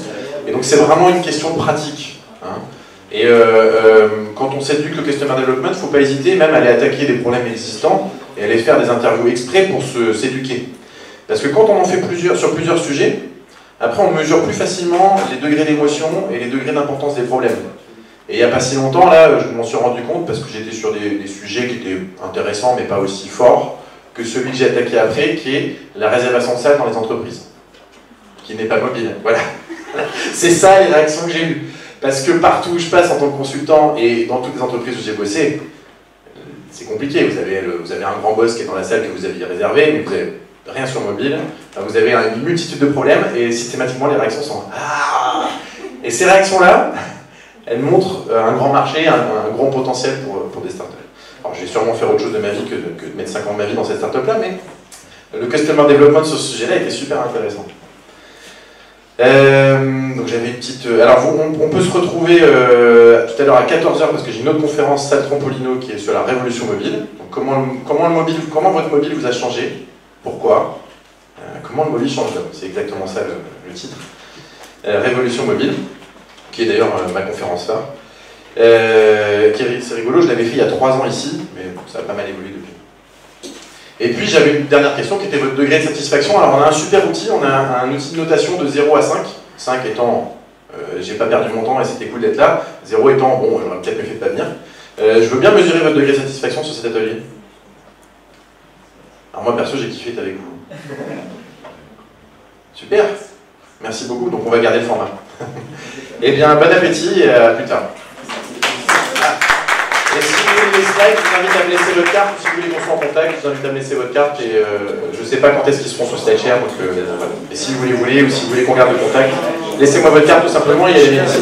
Et donc c'est vraiment une question de pratique. Hein. Et quand on s'éduque le customer development, il ne faut pas hésiter même à aller attaquer des problèmes existants et aller faire des interviews exprès pour s'éduquer. Parce que quand on en fait sur plusieurs sujets, après on mesure plus facilement les degrés d'émotion et les degrés d'importance des problèmes. Et il n'y a pas si longtemps, là, je m'en suis rendu compte parce que j'étais sur des sujets qui étaient intéressants mais pas aussi forts que celui que j'ai attaqué après, qui est la réservation de salles dans les entreprises, qui n'est pas mobile. Voilà. C'est ça les réactions que j'ai eues. Parce que partout où je passe en tant que consultant et dans toutes les entreprises où j'ai bossé, c'est compliqué. Vous avez un grand boss qui est dans la salle que vous aviez réservée, mais vous n'avez rien sur mobile. Vous avez une multitude de problèmes et systématiquement les réactions sont « Ah !» Et ces réactions-là, elles montrent un grand marché, un grand potentiel pour des startups. Alors je vais sûrement faire autre chose de ma vie que de mettre 5 ans de ma vie dans cette startup-là, mais le customer development sur ce sujet-là était super intéressant. Donc j'avais une petite... Alors on peut se retrouver tout à l'heure à 14h parce que j'ai une autre conférence Salle Trampolino qui est sur la révolution mobile. Donc comment votre mobile vous a changé? Pourquoi? Comment le mobile change l'homme? C'est exactement ça le titre. Révolution mobile, qui est d'ailleurs ma conférence là. C'est rigolo, je l'avais fait il y a 3 ans ici, mais ça a pas mal évolué depuis. Et puis j'avais une dernière question qui était votre degré de satisfaction. Alors on a un super outil, on a un outil de notation de 0 à 5. 5 étant, j'ai pas perdu mon temps et c'était cool d'être là. 0 étant, bon, j'aurais peut-être mieux fait de pas venir. Je veux bien mesurer votre degré de satisfaction sur cet atelier. Alors moi perso, j'ai kiffé être avec vous. Super, merci beaucoup, donc on va garder le format. Eh bien, bon appétit et à plus tard. Et si vous voulez les slides, je vous invite à me laisser votre carte, ou si vous voulez qu'on soit en contact, je vous invite à me laisser votre carte, et je ne sais pas quand est-ce qu'ils seront sur SlideShare, donc voilà. Et si vous voulez, ou si vous voulez qu'on garde le contact, laissez-moi votre carte tout simplement, et il y a les liens ici.